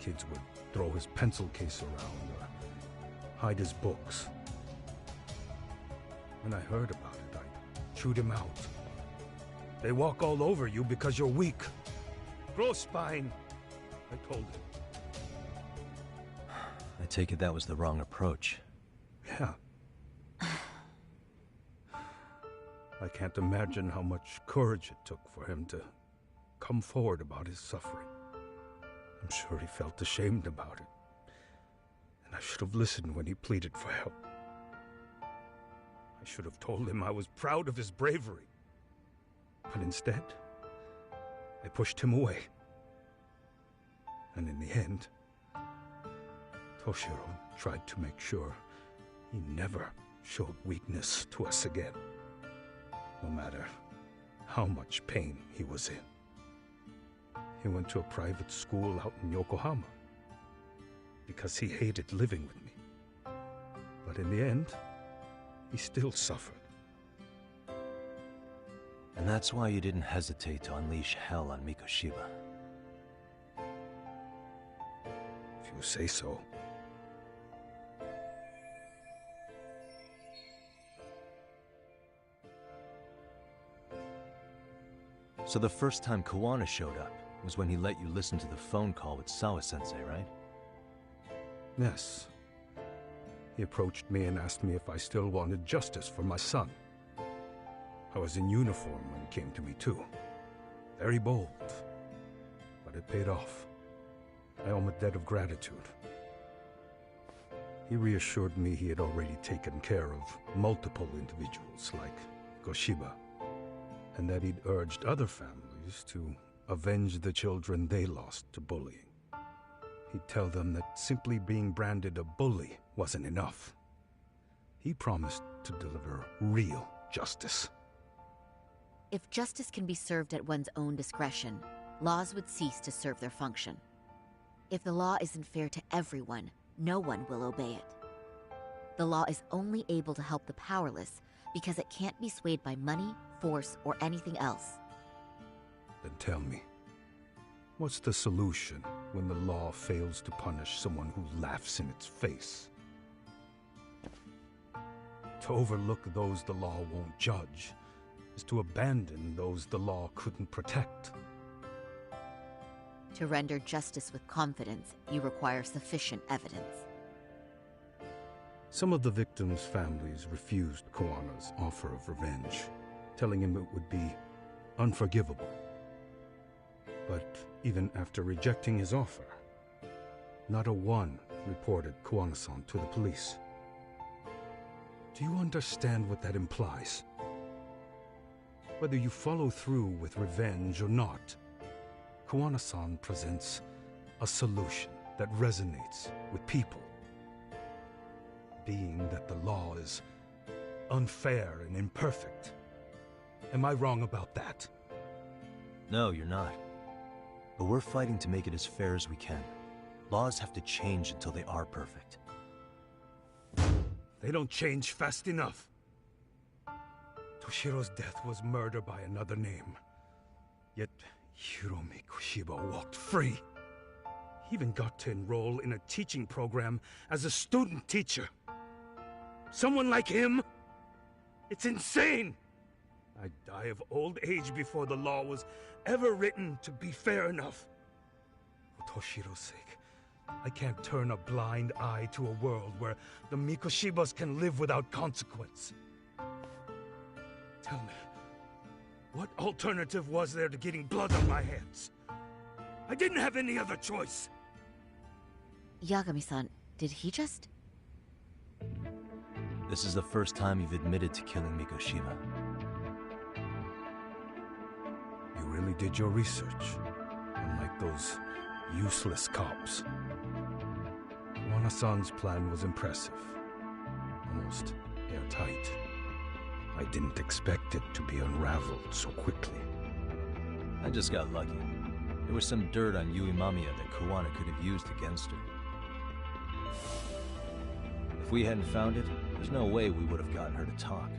Kids would throw his pencil case around or hide his books. When I heard about it, I chewed him out. They walk all over you because you're weak. Grow spine, I told him. I take it that was the wrong approach. Yeah. I can't imagine how much courage it took for him to come forward about his suffering. I'm sure he felt ashamed about it. And I should have listened when he pleaded for help. I should have told him I was proud of his bravery. But instead, I pushed him away. And in the end, Toshiro tried to make sure he never showed weakness to us again, no matter how much pain he was in. He went to a private school out in Yokohama because he hated living with me. But in the end, he still suffered. And that's why you didn't hesitate to unleash hell on Mikoshiba. If you say so. So the first time Kawana showed up was when he let you listen to the phone call with Sawa-sensei, right? Yes. He approached me and asked me if I still wanted justice for my son. I was in uniform when he came to me too. Very bold. But it paid off. I owe him a debt of gratitude. He reassured me he had already taken care of multiple individuals like Goshiba, and that he'd urged other families to avenge the children they lost to bullying. He'd tell them that simply being branded a bully wasn't enough. He promised to deliver real justice. If justice can be served at one's own discretion, laws would cease to serve their function. If the law isn't fair to everyone, no one will obey it. The law is only able to help the powerless because it can't be swayed by money, force, or anything else. Then tell me, what's the solution when the law fails to punish someone who laughs in its face? To overlook those the law won't judge is to abandon those the law couldn't protect. To render justice with confidence, you require sufficient evidence. Some of the victims' families refused Kawana's offer of revenge, telling him it would be unforgivable. But even after rejecting his offer, not a one reported Kuwano-san to the police. Do you understand what that implies? Whether you follow through with revenge or not, Kuwano-san presents a solution that resonates with people. Being that the law is unfair and imperfect. Am I wrong about that? No, you're not. But we're fighting to make it as fair as we can. Laws have to change until they are perfect. They don't change fast enough. Toshiro's death was murder by another name. Yet Hiromi Kushiba walked free. He even got to enroll in a teaching program as a student teacher. Someone like him? It's insane! I'd die of old age before the law was ever written to be fair enough. For Toshiro's sake, I can't turn a blind eye to a world where the Mikoshibas can live without consequence. Tell me, what alternative was there to getting blood on my hands? I didn't have any other choice. Yagami-san, did he just... This is the first time you've admitted to killing Mikoshiba. You really did your research, unlike those useless cops. Kuwano-san's plan was impressive, almost airtight. I didn't expect it to be unraveled so quickly. I just got lucky. There was some dirt on Yui Mamiya that Kuwano could have used against her. If we hadn't found it, there's no way we would have gotten her to talk.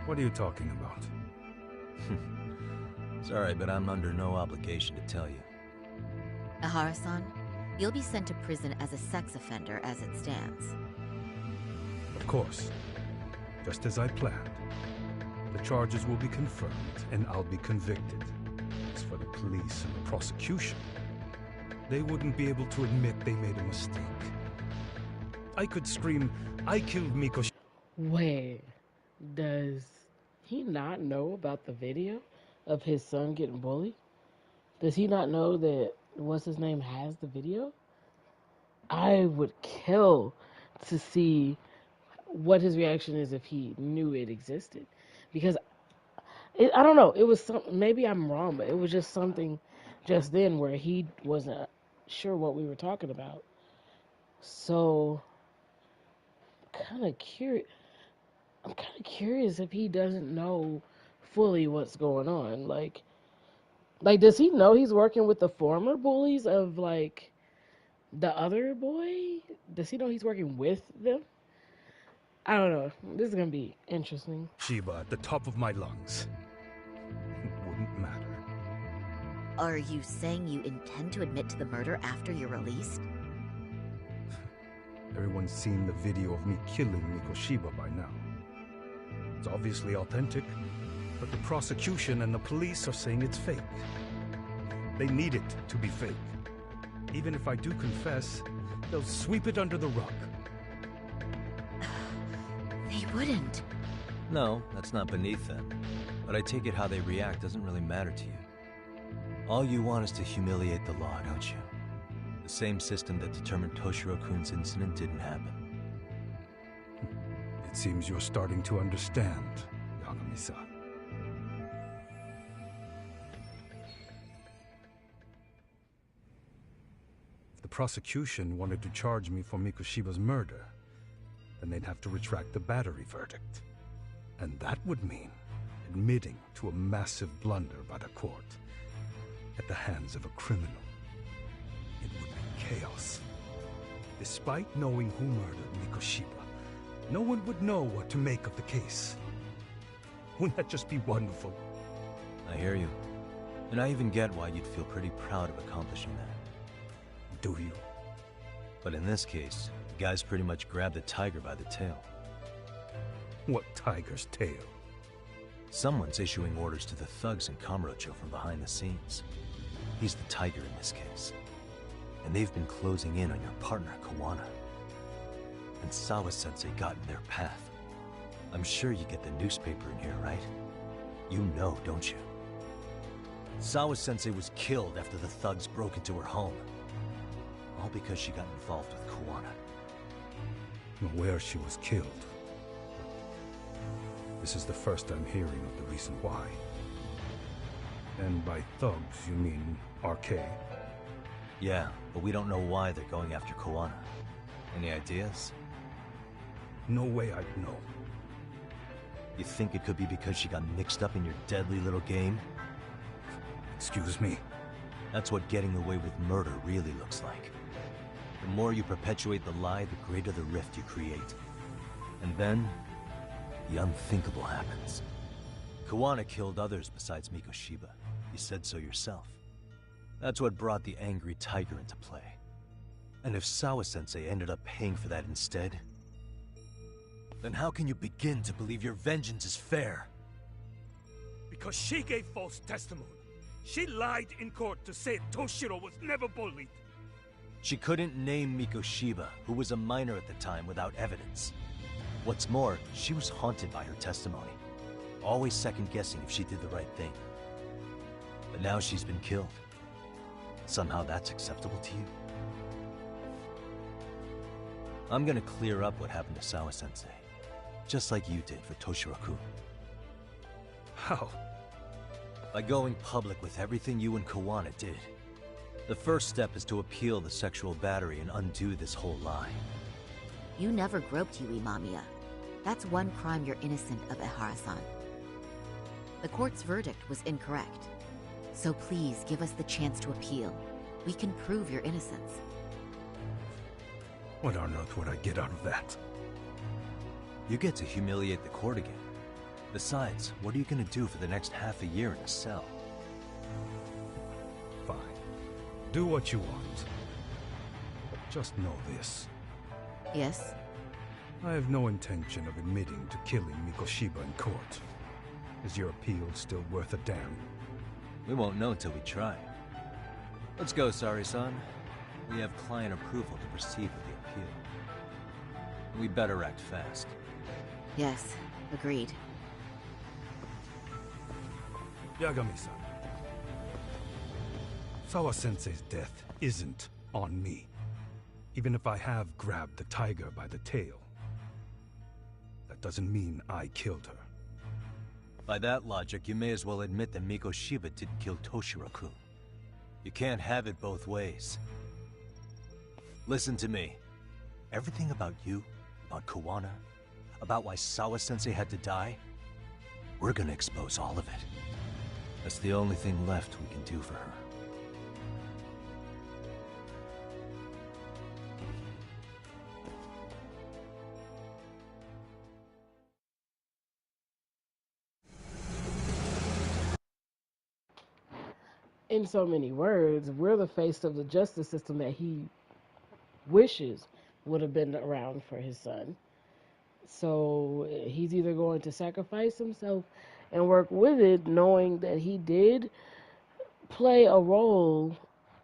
What are you talking about? It's alright, but I'm under no obligation to tell you. Ahara-san, you'll be sent to prison as a sex offender as it stands. Of course. Just as I planned. The charges will be confirmed, and I'll be convicted. As for the police and the prosecution, they wouldn't be able to admit they made a mistake. I could scream, I killed Mikoshi. Wait, does he not know about the video of his son getting bullied? Does he not know that what's-his-name has the video? I would kill to see what his reaction is if he knew it existed. Because, I don't know, it was something, maybe I'm wrong, but it was just something just then where he wasn't sure what we were talking about. So, I'm kind of curious if he doesn't know fully what's going on. Like, does he know he's working with the former bullies of, like, the other boy? Does he know he's working with them? I don't know. This is going to be interesting. Shiba at the top of my lungs. It wouldn't matter. Are you saying you intend to admit to the murder after you're released? Everyone's seen the video of me killing Mikoshiba by now. It's obviously authentic, but the prosecution and the police are saying it's fake. They need it to be fake. Even if I do confess, they'll sweep it under the rug. They wouldn't. No, that's not beneath them. But I take it how they react doesn't really matter to you. All you want is to humiliate the law, don't you? The same system that determined Toshiro-kun's incident didn't happen. It seems you're starting to understand, Yagami-san. If the prosecution wanted to charge me for Mikoshiba's murder, then they'd have to retract the battery verdict. And that would mean admitting to a massive blunder by the court at the hands of a criminal. It would be chaos. Despite knowing who murdered Mikoshiba, no one would know what to make of the case. Wouldn't that just be wonderful? I hear you. And I even get why you'd feel pretty proud of accomplishing that. Do you? But in this case, the guy's pretty much grabbed the tiger by the tail. What tiger's tail? Someone's issuing orders to the thugs in Kamurocho from behind the scenes. He's the tiger in this case. And they've been closing in on your partner, Kuwano. And Sawa-sensei got in their path. I'm sure you get the newspaper in here, right? You know, don't you? Sawa-sensei was killed after the thugs broke into her home. All because she got involved with Kuwana. Where she was killed. This is the first I'm hearing of the reason why. And by thugs, you mean RK? Yeah, but we don't know why they're going after Kuwana. Any ideas? No way I'd know. You think it could be because she got mixed up in your deadly little game? Excuse me? That's what getting away with murder really looks like. The more you perpetuate the lie, the greater the rift you create. And then, the unthinkable happens. Kuwana killed others besides Mikoshiba. You said so yourself. That's what brought the angry tiger into play. And if Sawa-sensei ended up paying for that instead, then how can you begin to believe your vengeance is fair? Because she gave false testimony. She lied in court to say Toshiro was never bullied. She couldn't name Mikoshiba, who was a minor at the time, without evidence. What's more, she was haunted by her testimony, always second-guessing if she did the right thing. But now she's been killed. Somehow that's acceptable to you? I'm gonna clear up what happened to Sawa-sensei, just like you did for Toshiro-kun. How? By going public with everything you and Kuwana did. The first step is to appeal the sexual battery and undo this whole lie. You never groped Yui Mamiya. That's one crime you're innocent of, Ehara-san. The court's verdict was incorrect. So please give us the chance to appeal. We can prove your innocence. What on earth would I get out of that? You get to humiliate the court again. Besides, what are you gonna do for the next half a year in a cell? Fine. Do what you want. But just know this. Yes? I have no intention of admitting to killing Mikoshiba in court. Is your appeal still worth a damn? We won't know till we try. Let's go, Sari-san. We have client approval to proceed with the appeal. We better act fast. Yes, agreed. Yagami-san. Sawa-sensei's death isn't on me. Even if I have grabbed the tiger by the tail. That doesn't mean I killed her. By that logic, you may as well admit that Mikoshiba didn't kill Toshiro-kun. You can't have it both ways. Listen to me. Everything about you, about Kuwana, about why Sawa-sensei had to die, we're gonna expose all of it. That's the only thing left we can do for her. In so many words, we're the face of the justice system that he wishes would have been around for his son. So he's either going to sacrifice himself and work with it, knowing that he did play a role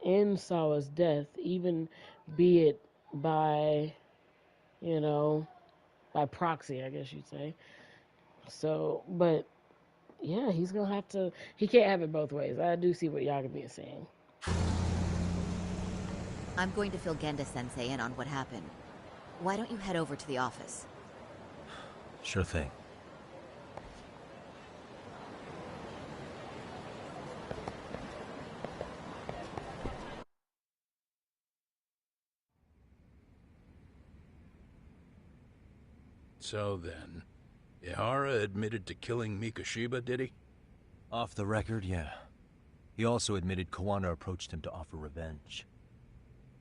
in Sawa's death, even be it by, by proxy, I guess you'd say. So, but yeah, he's gonna have to. He can't have it both ways. I do see what Yagami is saying. I'm going to fill Genda-sensei in on what happened. Why don't you head over to the office? Sure thing. So then, Ihara admitted to killing Mikoshiba, did he? Off the record, yeah. He also admitted Kuwana approached him to offer revenge.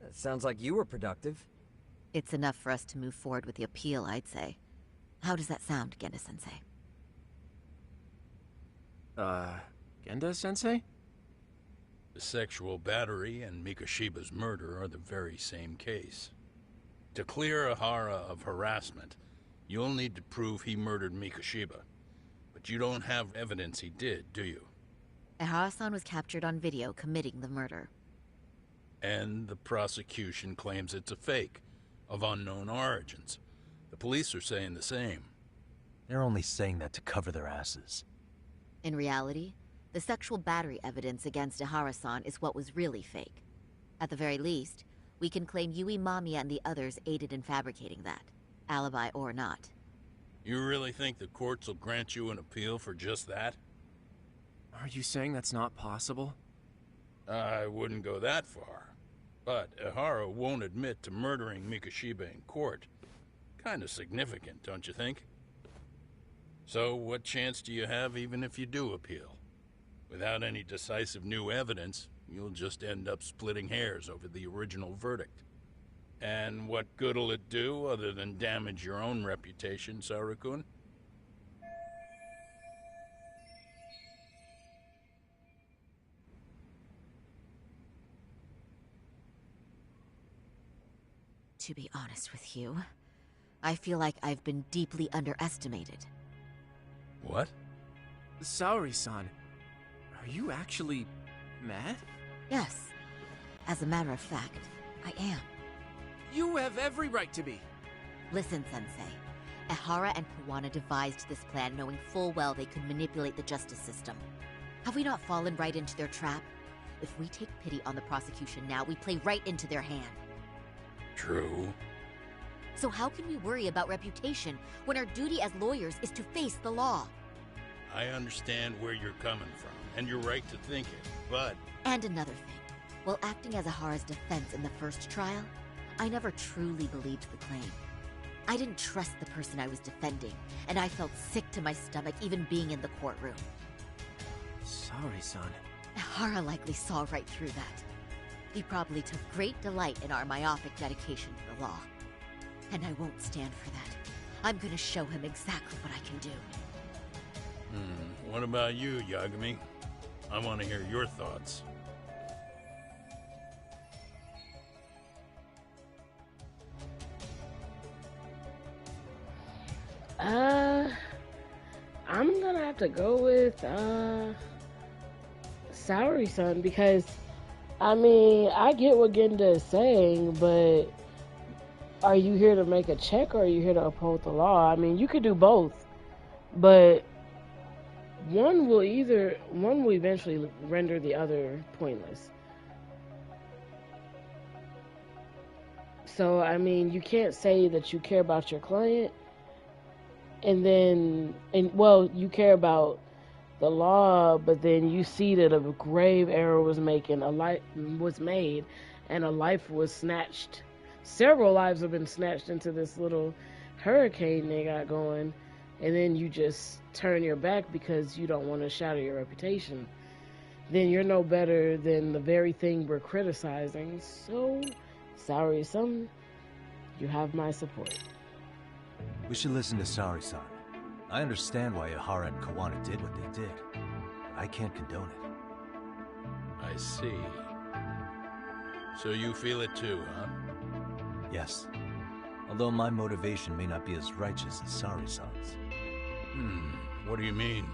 That sounds like you were productive. It's enough for us to move forward with the appeal, I'd say. How does that sound, Genda-sensei? Genda-sensei? The sexual battery and Mikoshiba's murder are the very same case. To clear Ihara of harassment, you'll need to prove he murdered Mikoshiba. But you don't have evidence he did, do you? Ehara-san was captured on video committing the murder. And the prosecution claims it's a fake, of unknown origins. The police are saying the same. They're only saying that to cover their asses. In reality, The sexual battery evidence against Ihara-san is what was really fake. At the very least, we can claim Yui Mamiya and the others aided in fabricating that, alibi or not. You really think the courts will grant you an appeal for just that? Are you saying that's not possible? I wouldn't go that far. But Ihara won't admit to murdering Mikoshiba in court. Kinda significant, don't you think? So what chance do you have even if you do appeal? Without any decisive new evidence, you'll just end up splitting hairs over the original verdict. And what good'll it do other than damage your own reputation, Saru-kun? To be honest with you, I feel like I've been deeply underestimated. What? Saori-san, are you actually mad? Yes. As a matter of fact, I am. You have every right to be. Listen, Sensei. Ihara and Kawana devised this plan knowing full well they could manipulate the justice system. Have we not fallen right into their trap? If we take pity on the prosecution now, we play right into their hand. True. So how can we worry about reputation when our duty as lawyers is to face the law? I understand where you're coming from, and you're right to think it, but... And another thing. While acting as Ihara's defense in the first trial, I never truly believed the claim. I didn't trust the person I was defending, and I felt sick to my stomach even being in the courtroom. Saori-san. Ihara likely saw right through that. He probably took great delight in our myopic dedication to the law. And I won't stand for that. I'm gonna show him exactly what I can do. What about you, Yagami? I want to hear your thoughts. I'm gonna have to go with, Saori-san, because, I mean, I get what Genda is saying, but are you here to make a check or are you here to uphold the law? I mean, you could do both, but one will eventually render the other pointless. So, I mean, you can't say that you care about your client you care about the law, but then you see that a grave error was made and a life was snatched. Several lives have been snatched into this little hurricane they got going, and then you just turn your back because you don't want to shatter your reputation. Then you're no better than the very thing we're criticizing. So, Saori-san, you have my support. We should listen to Saori-san. I understand why Ihara and Kawana did what they did. I can't condone it. I see. So you feel it too, huh? Yes. Although my motivation may not be as righteous as Saori-san's. What do you mean?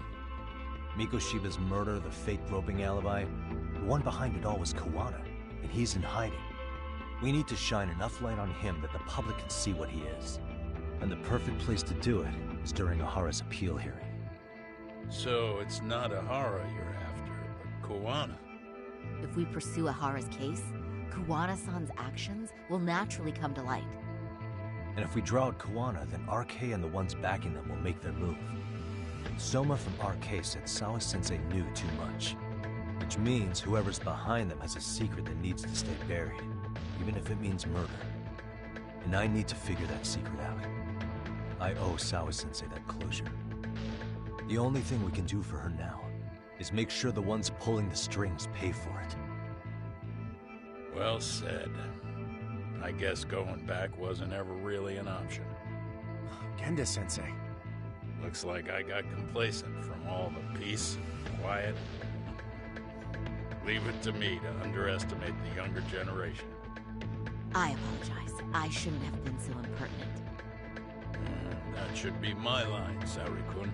Mikoshiba's murder, the fake groping alibi, the one behind it all was Kawana, and he's in hiding. We need to shine enough light on him that the public can see what he is. And the perfect place to do it is during Ihara's appeal hearing. So it's not Ihara you're after, but Kawana. If we pursue Ihara's case, Kawana-san's actions will naturally come to light. And if we draw out Kawana, then RK and the ones backing them will make their move. Soma from RK said Sawa-sensei knew too much. Which means whoever's behind them has a secret that needs to stay buried, even if it means murder. And I need to figure that secret out. I owe Sawa-sensei that closure. The only thing we can do for her now is make sure the ones pulling the strings pay for it. Well said. I guess going back wasn't ever really an option. Genda-sensei. Looks like I got complacent from all the peace and quiet. Leave it to me to underestimate the younger generation. I apologize. I shouldn't have been so impertinent. That should be my line, Saori-kun.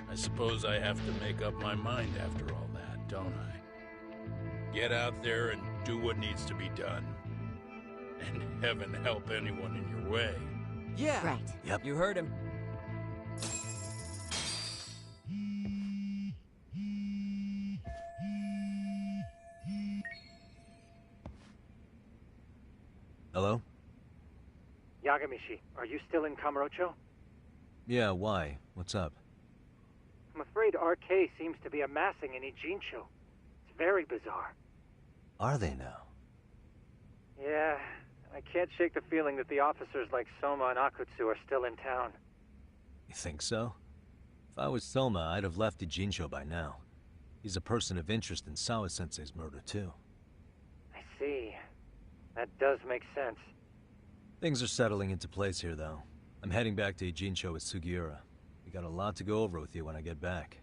I suppose I have to make up my mind after all that, don't I? Get out there and do what needs to be done. And heaven help anyone in your way. Yeah! Right. Yep. You heard him. Hello? Yagamishi, are you still in Kamurocho? Yeah, why? What's up? I'm afraid RK seems to be amassing in Ijincho. It's very bizarre. Are they now? Yeah, I can't shake the feeling that the officers like Soma and Akutsu are still in town. You think so? If I was Soma, I'd have left Ijincho by now. He's a person of interest in Sawa-sensei's murder, too. I see. That does make sense. Things are settling into place here, though. I'm heading back to Ijincho with Sugiura. We got a lot to go over with you when I get back.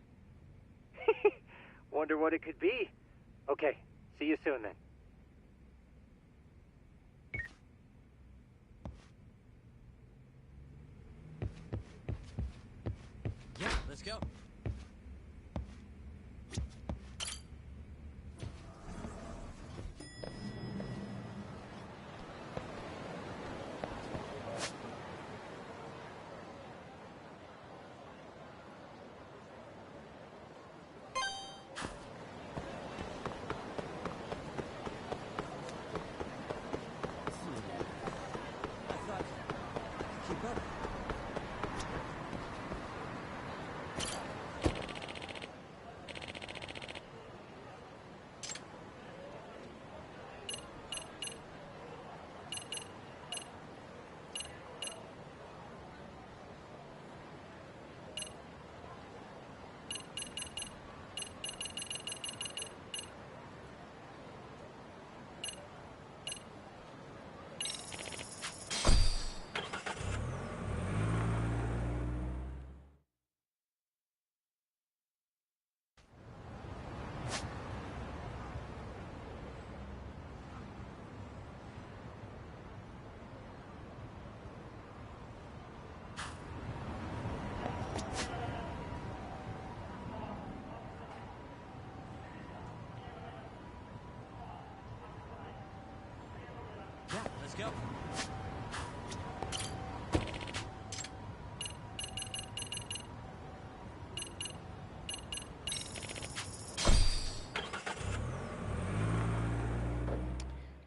Wonder what it could be. Okay, see you soon then. Yeah, let's go. Yeah, let's go.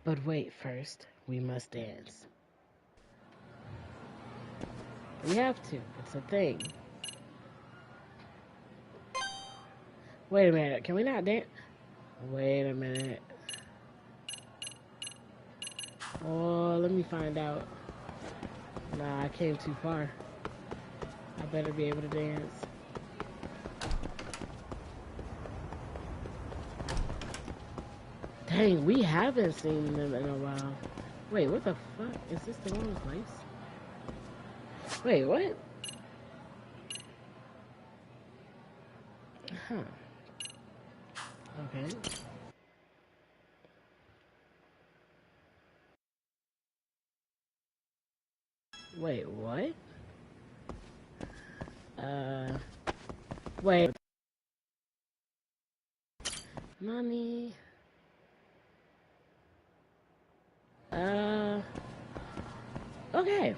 But wait, first, we must dance. We have to. It's a thing. Wait a minute. Can we not dance? Wait a minute. Oh, let me find out. Nah, I came too far. I better be able to dance. Dang, we haven't seen them in a while. Wait, what the fuck? Is this the wrong place? Wait, what? Huh. Okay. Wait, what? Wait. Mommy. Okay.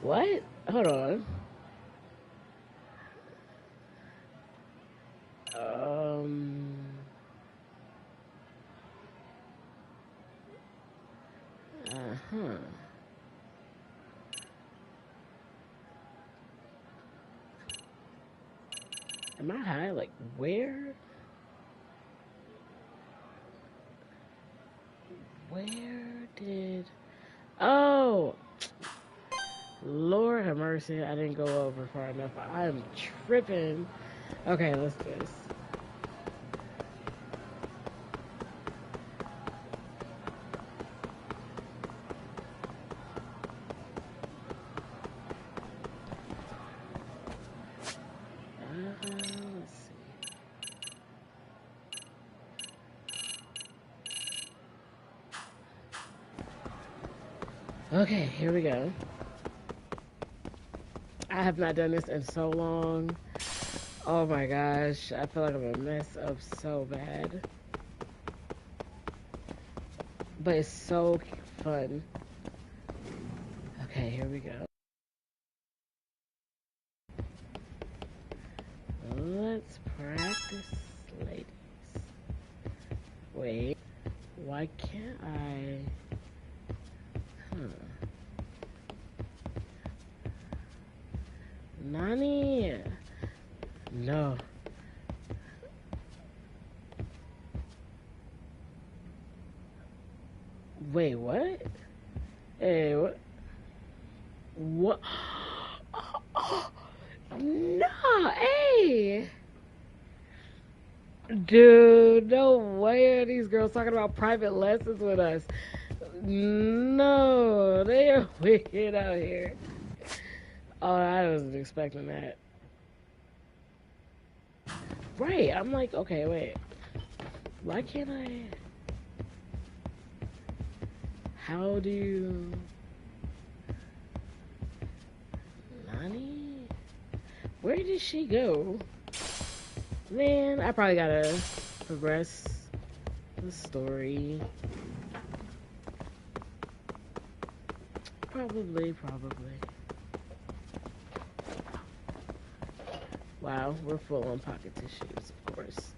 What? Hold on. Uh-huh. Am I high? Like, where? Where did... Oh! Lord have mercy, I didn't go over far enough. I'm tripping. Okay, let's do this. Let's see. Okay, here we go. I have not done this in so long. Oh my gosh, I feel like I'm gonna mess up so bad. But it's so fun. Okay, here we go. Let's practice, ladies. Wait, why can't I? Nani? No. Wait, what? Hey, what? What? No, hey! Dude, no way are these girls talking about private lessons with us. No, they are wicked out here. Oh, I wasn't expecting that. Right, I'm like, okay, wait. Why can't I? How do you... Nani? Where did she go? Man, I probably gotta progress the story. Probably. Wow, we're full on pocket tissues, of course.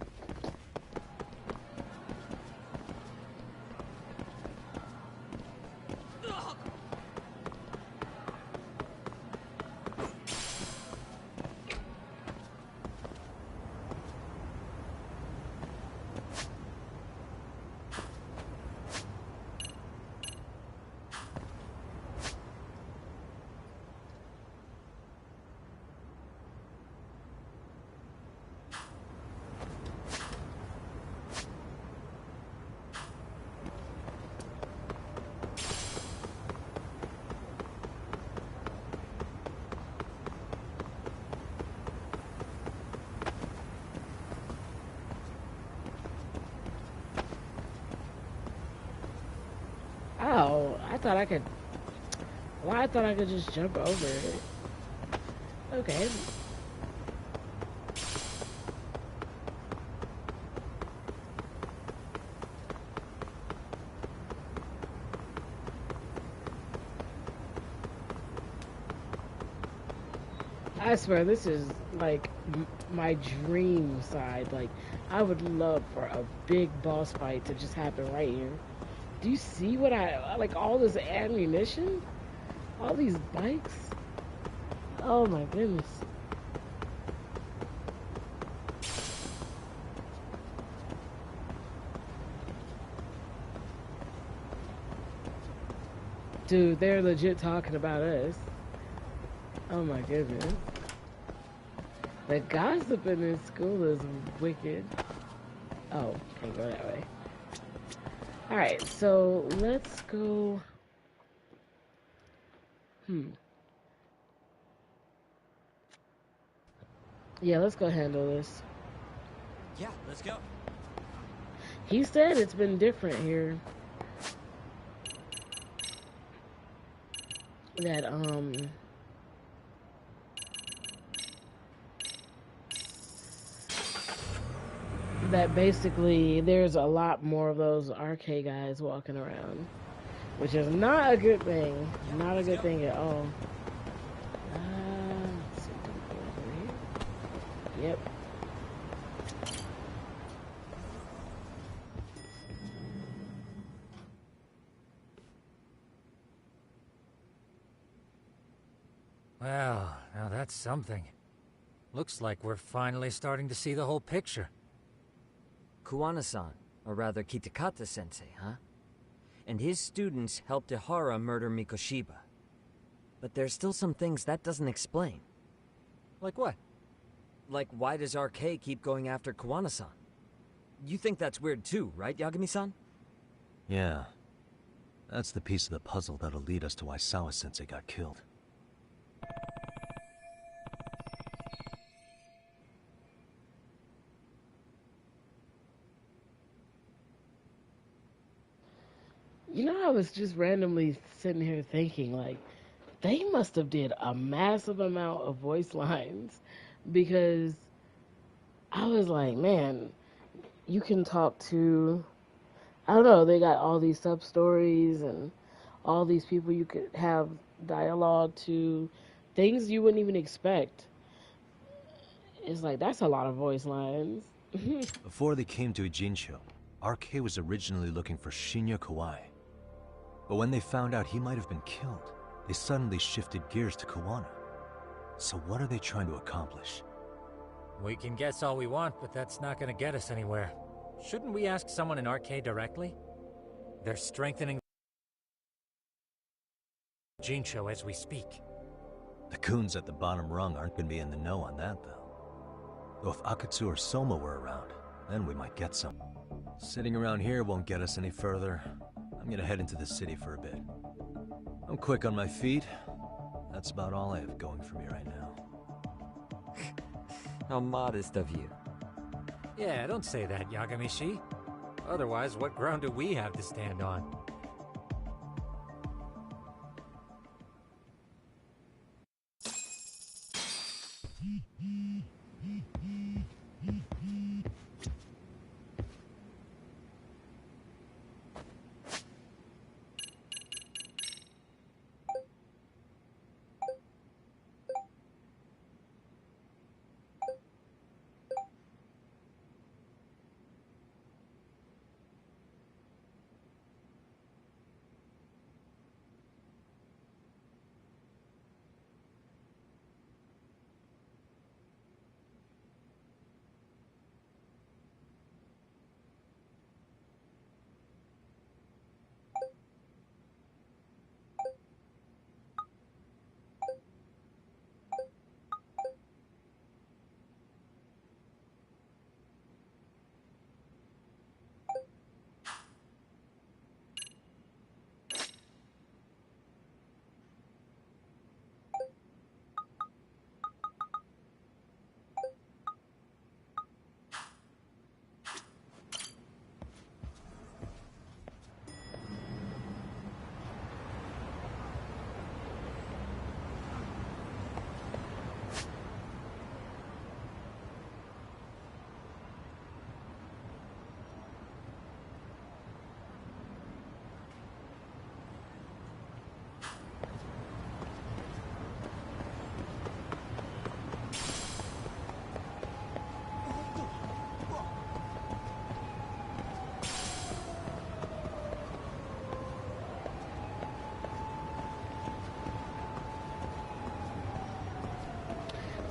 Oh, I thought I could... Well, I thought I could just jump over it. Okay. I swear, this is, like, my dream side. Like, I would love for a big boss fight to just happen right here. Do you see what like, all this ammunition? All these bikes? Oh my goodness. Dude, they're legit talking about us. Oh my goodness. The gossip in this school is wicked. Oh, can't go that way. Alright, so let's go... Yeah, let's go handle this. Yeah, let's go. He said it's been different here. That basically there's a lot more of those arcade guys walking around, which is not a good thing. Not a good thing at all. Let's see, can we go over here? Yep. Well, now that's something. Looks like we're finally starting to see the whole picture. Kuwana-san, or rather Kitakata-sensei, huh? And his students helped Ihara murder Mikoshiba. But there's still some things that doesn't explain. Like what? Like, why does RK keep going after Kuwana-san? You think that's weird too, right, Yagami-san? Yeah. That's the piece of the puzzle that'll lead us to why Sawa-sensei got killed. You know, I was just randomly sitting here thinking, like, they must have did a massive amount of voice lines, because I was like, man, you can talk to, I don't know, they got all these sub-stories and all these people you could have dialogue to, things you wouldn't even expect. It's like, that's a lot of voice lines. Before they came to Ijincho, RK was originally looking for Shinya Kawai. But when they found out he might have been killed, they suddenly shifted gears to Kawana. So what are they trying to accomplish? We can guess all we want, but that's not gonna get us anywhere. Shouldn't we ask someone in RK directly? They're strengthening Jincho as we speak. The goons at the bottom rung aren't gonna be in the know on that, though. Though if Akatsu or Soma were around, then we might get some. Sitting around here won't get us any further. I'm gonna head into the city for a bit. I'm quick on my feet. That's about all I have going for me right now. How modest of you. Yeah, don't say that, Yagamishi. Otherwise, what ground do we have to stand on?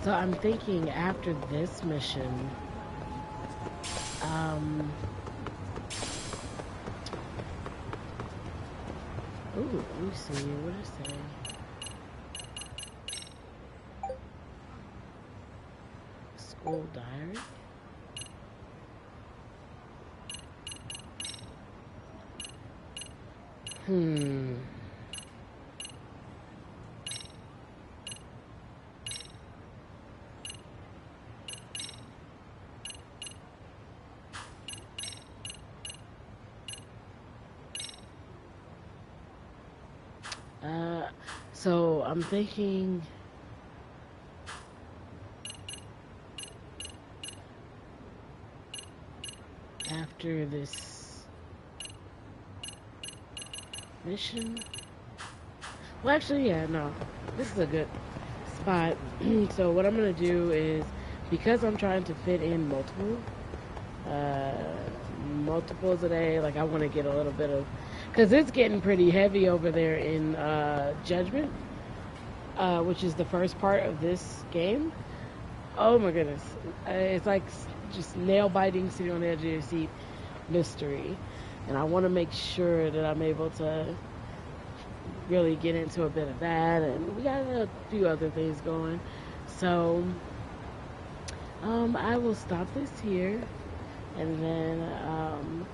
So I'm thinking after this mission, ooh, let me see, what is it? School diary? So I'm thinking after this mission. Well, actually, yeah, no, this is a good spot. So what I'm gonna do is, because I'm trying to fit in multiples a day, like I want to get a little bit of, because it's getting pretty heavy over there in Judgment, which is the first part of this game. Oh my goodness, it's like just nail-biting, sitting on the edge of your seat mystery, and I want to make sure that I'm able to really get into a bit of that, and we got a few other things going. So I will stop this here, and then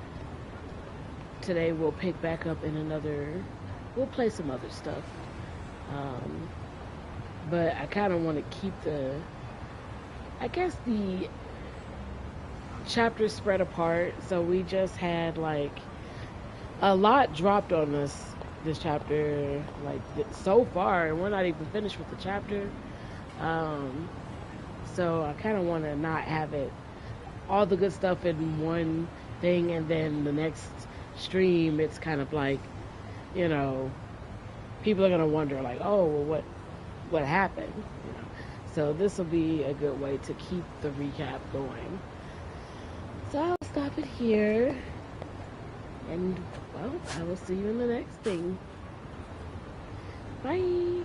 today we'll pick back up in we'll play some other stuff, but I kind of want to keep the chapters spread apart. So we just had like a lot dropped on us this chapter, like so far, and we're not even finished with the chapter. So I kind of want to not have it all the good stuff in one thing, and then the next stream it's kind of like, you know, people are gonna wonder like, oh, well, what happened, you know? So this will be a good way to keep the recap going. So I'll stop it here. And, well, I will see you in the next thing. Bye.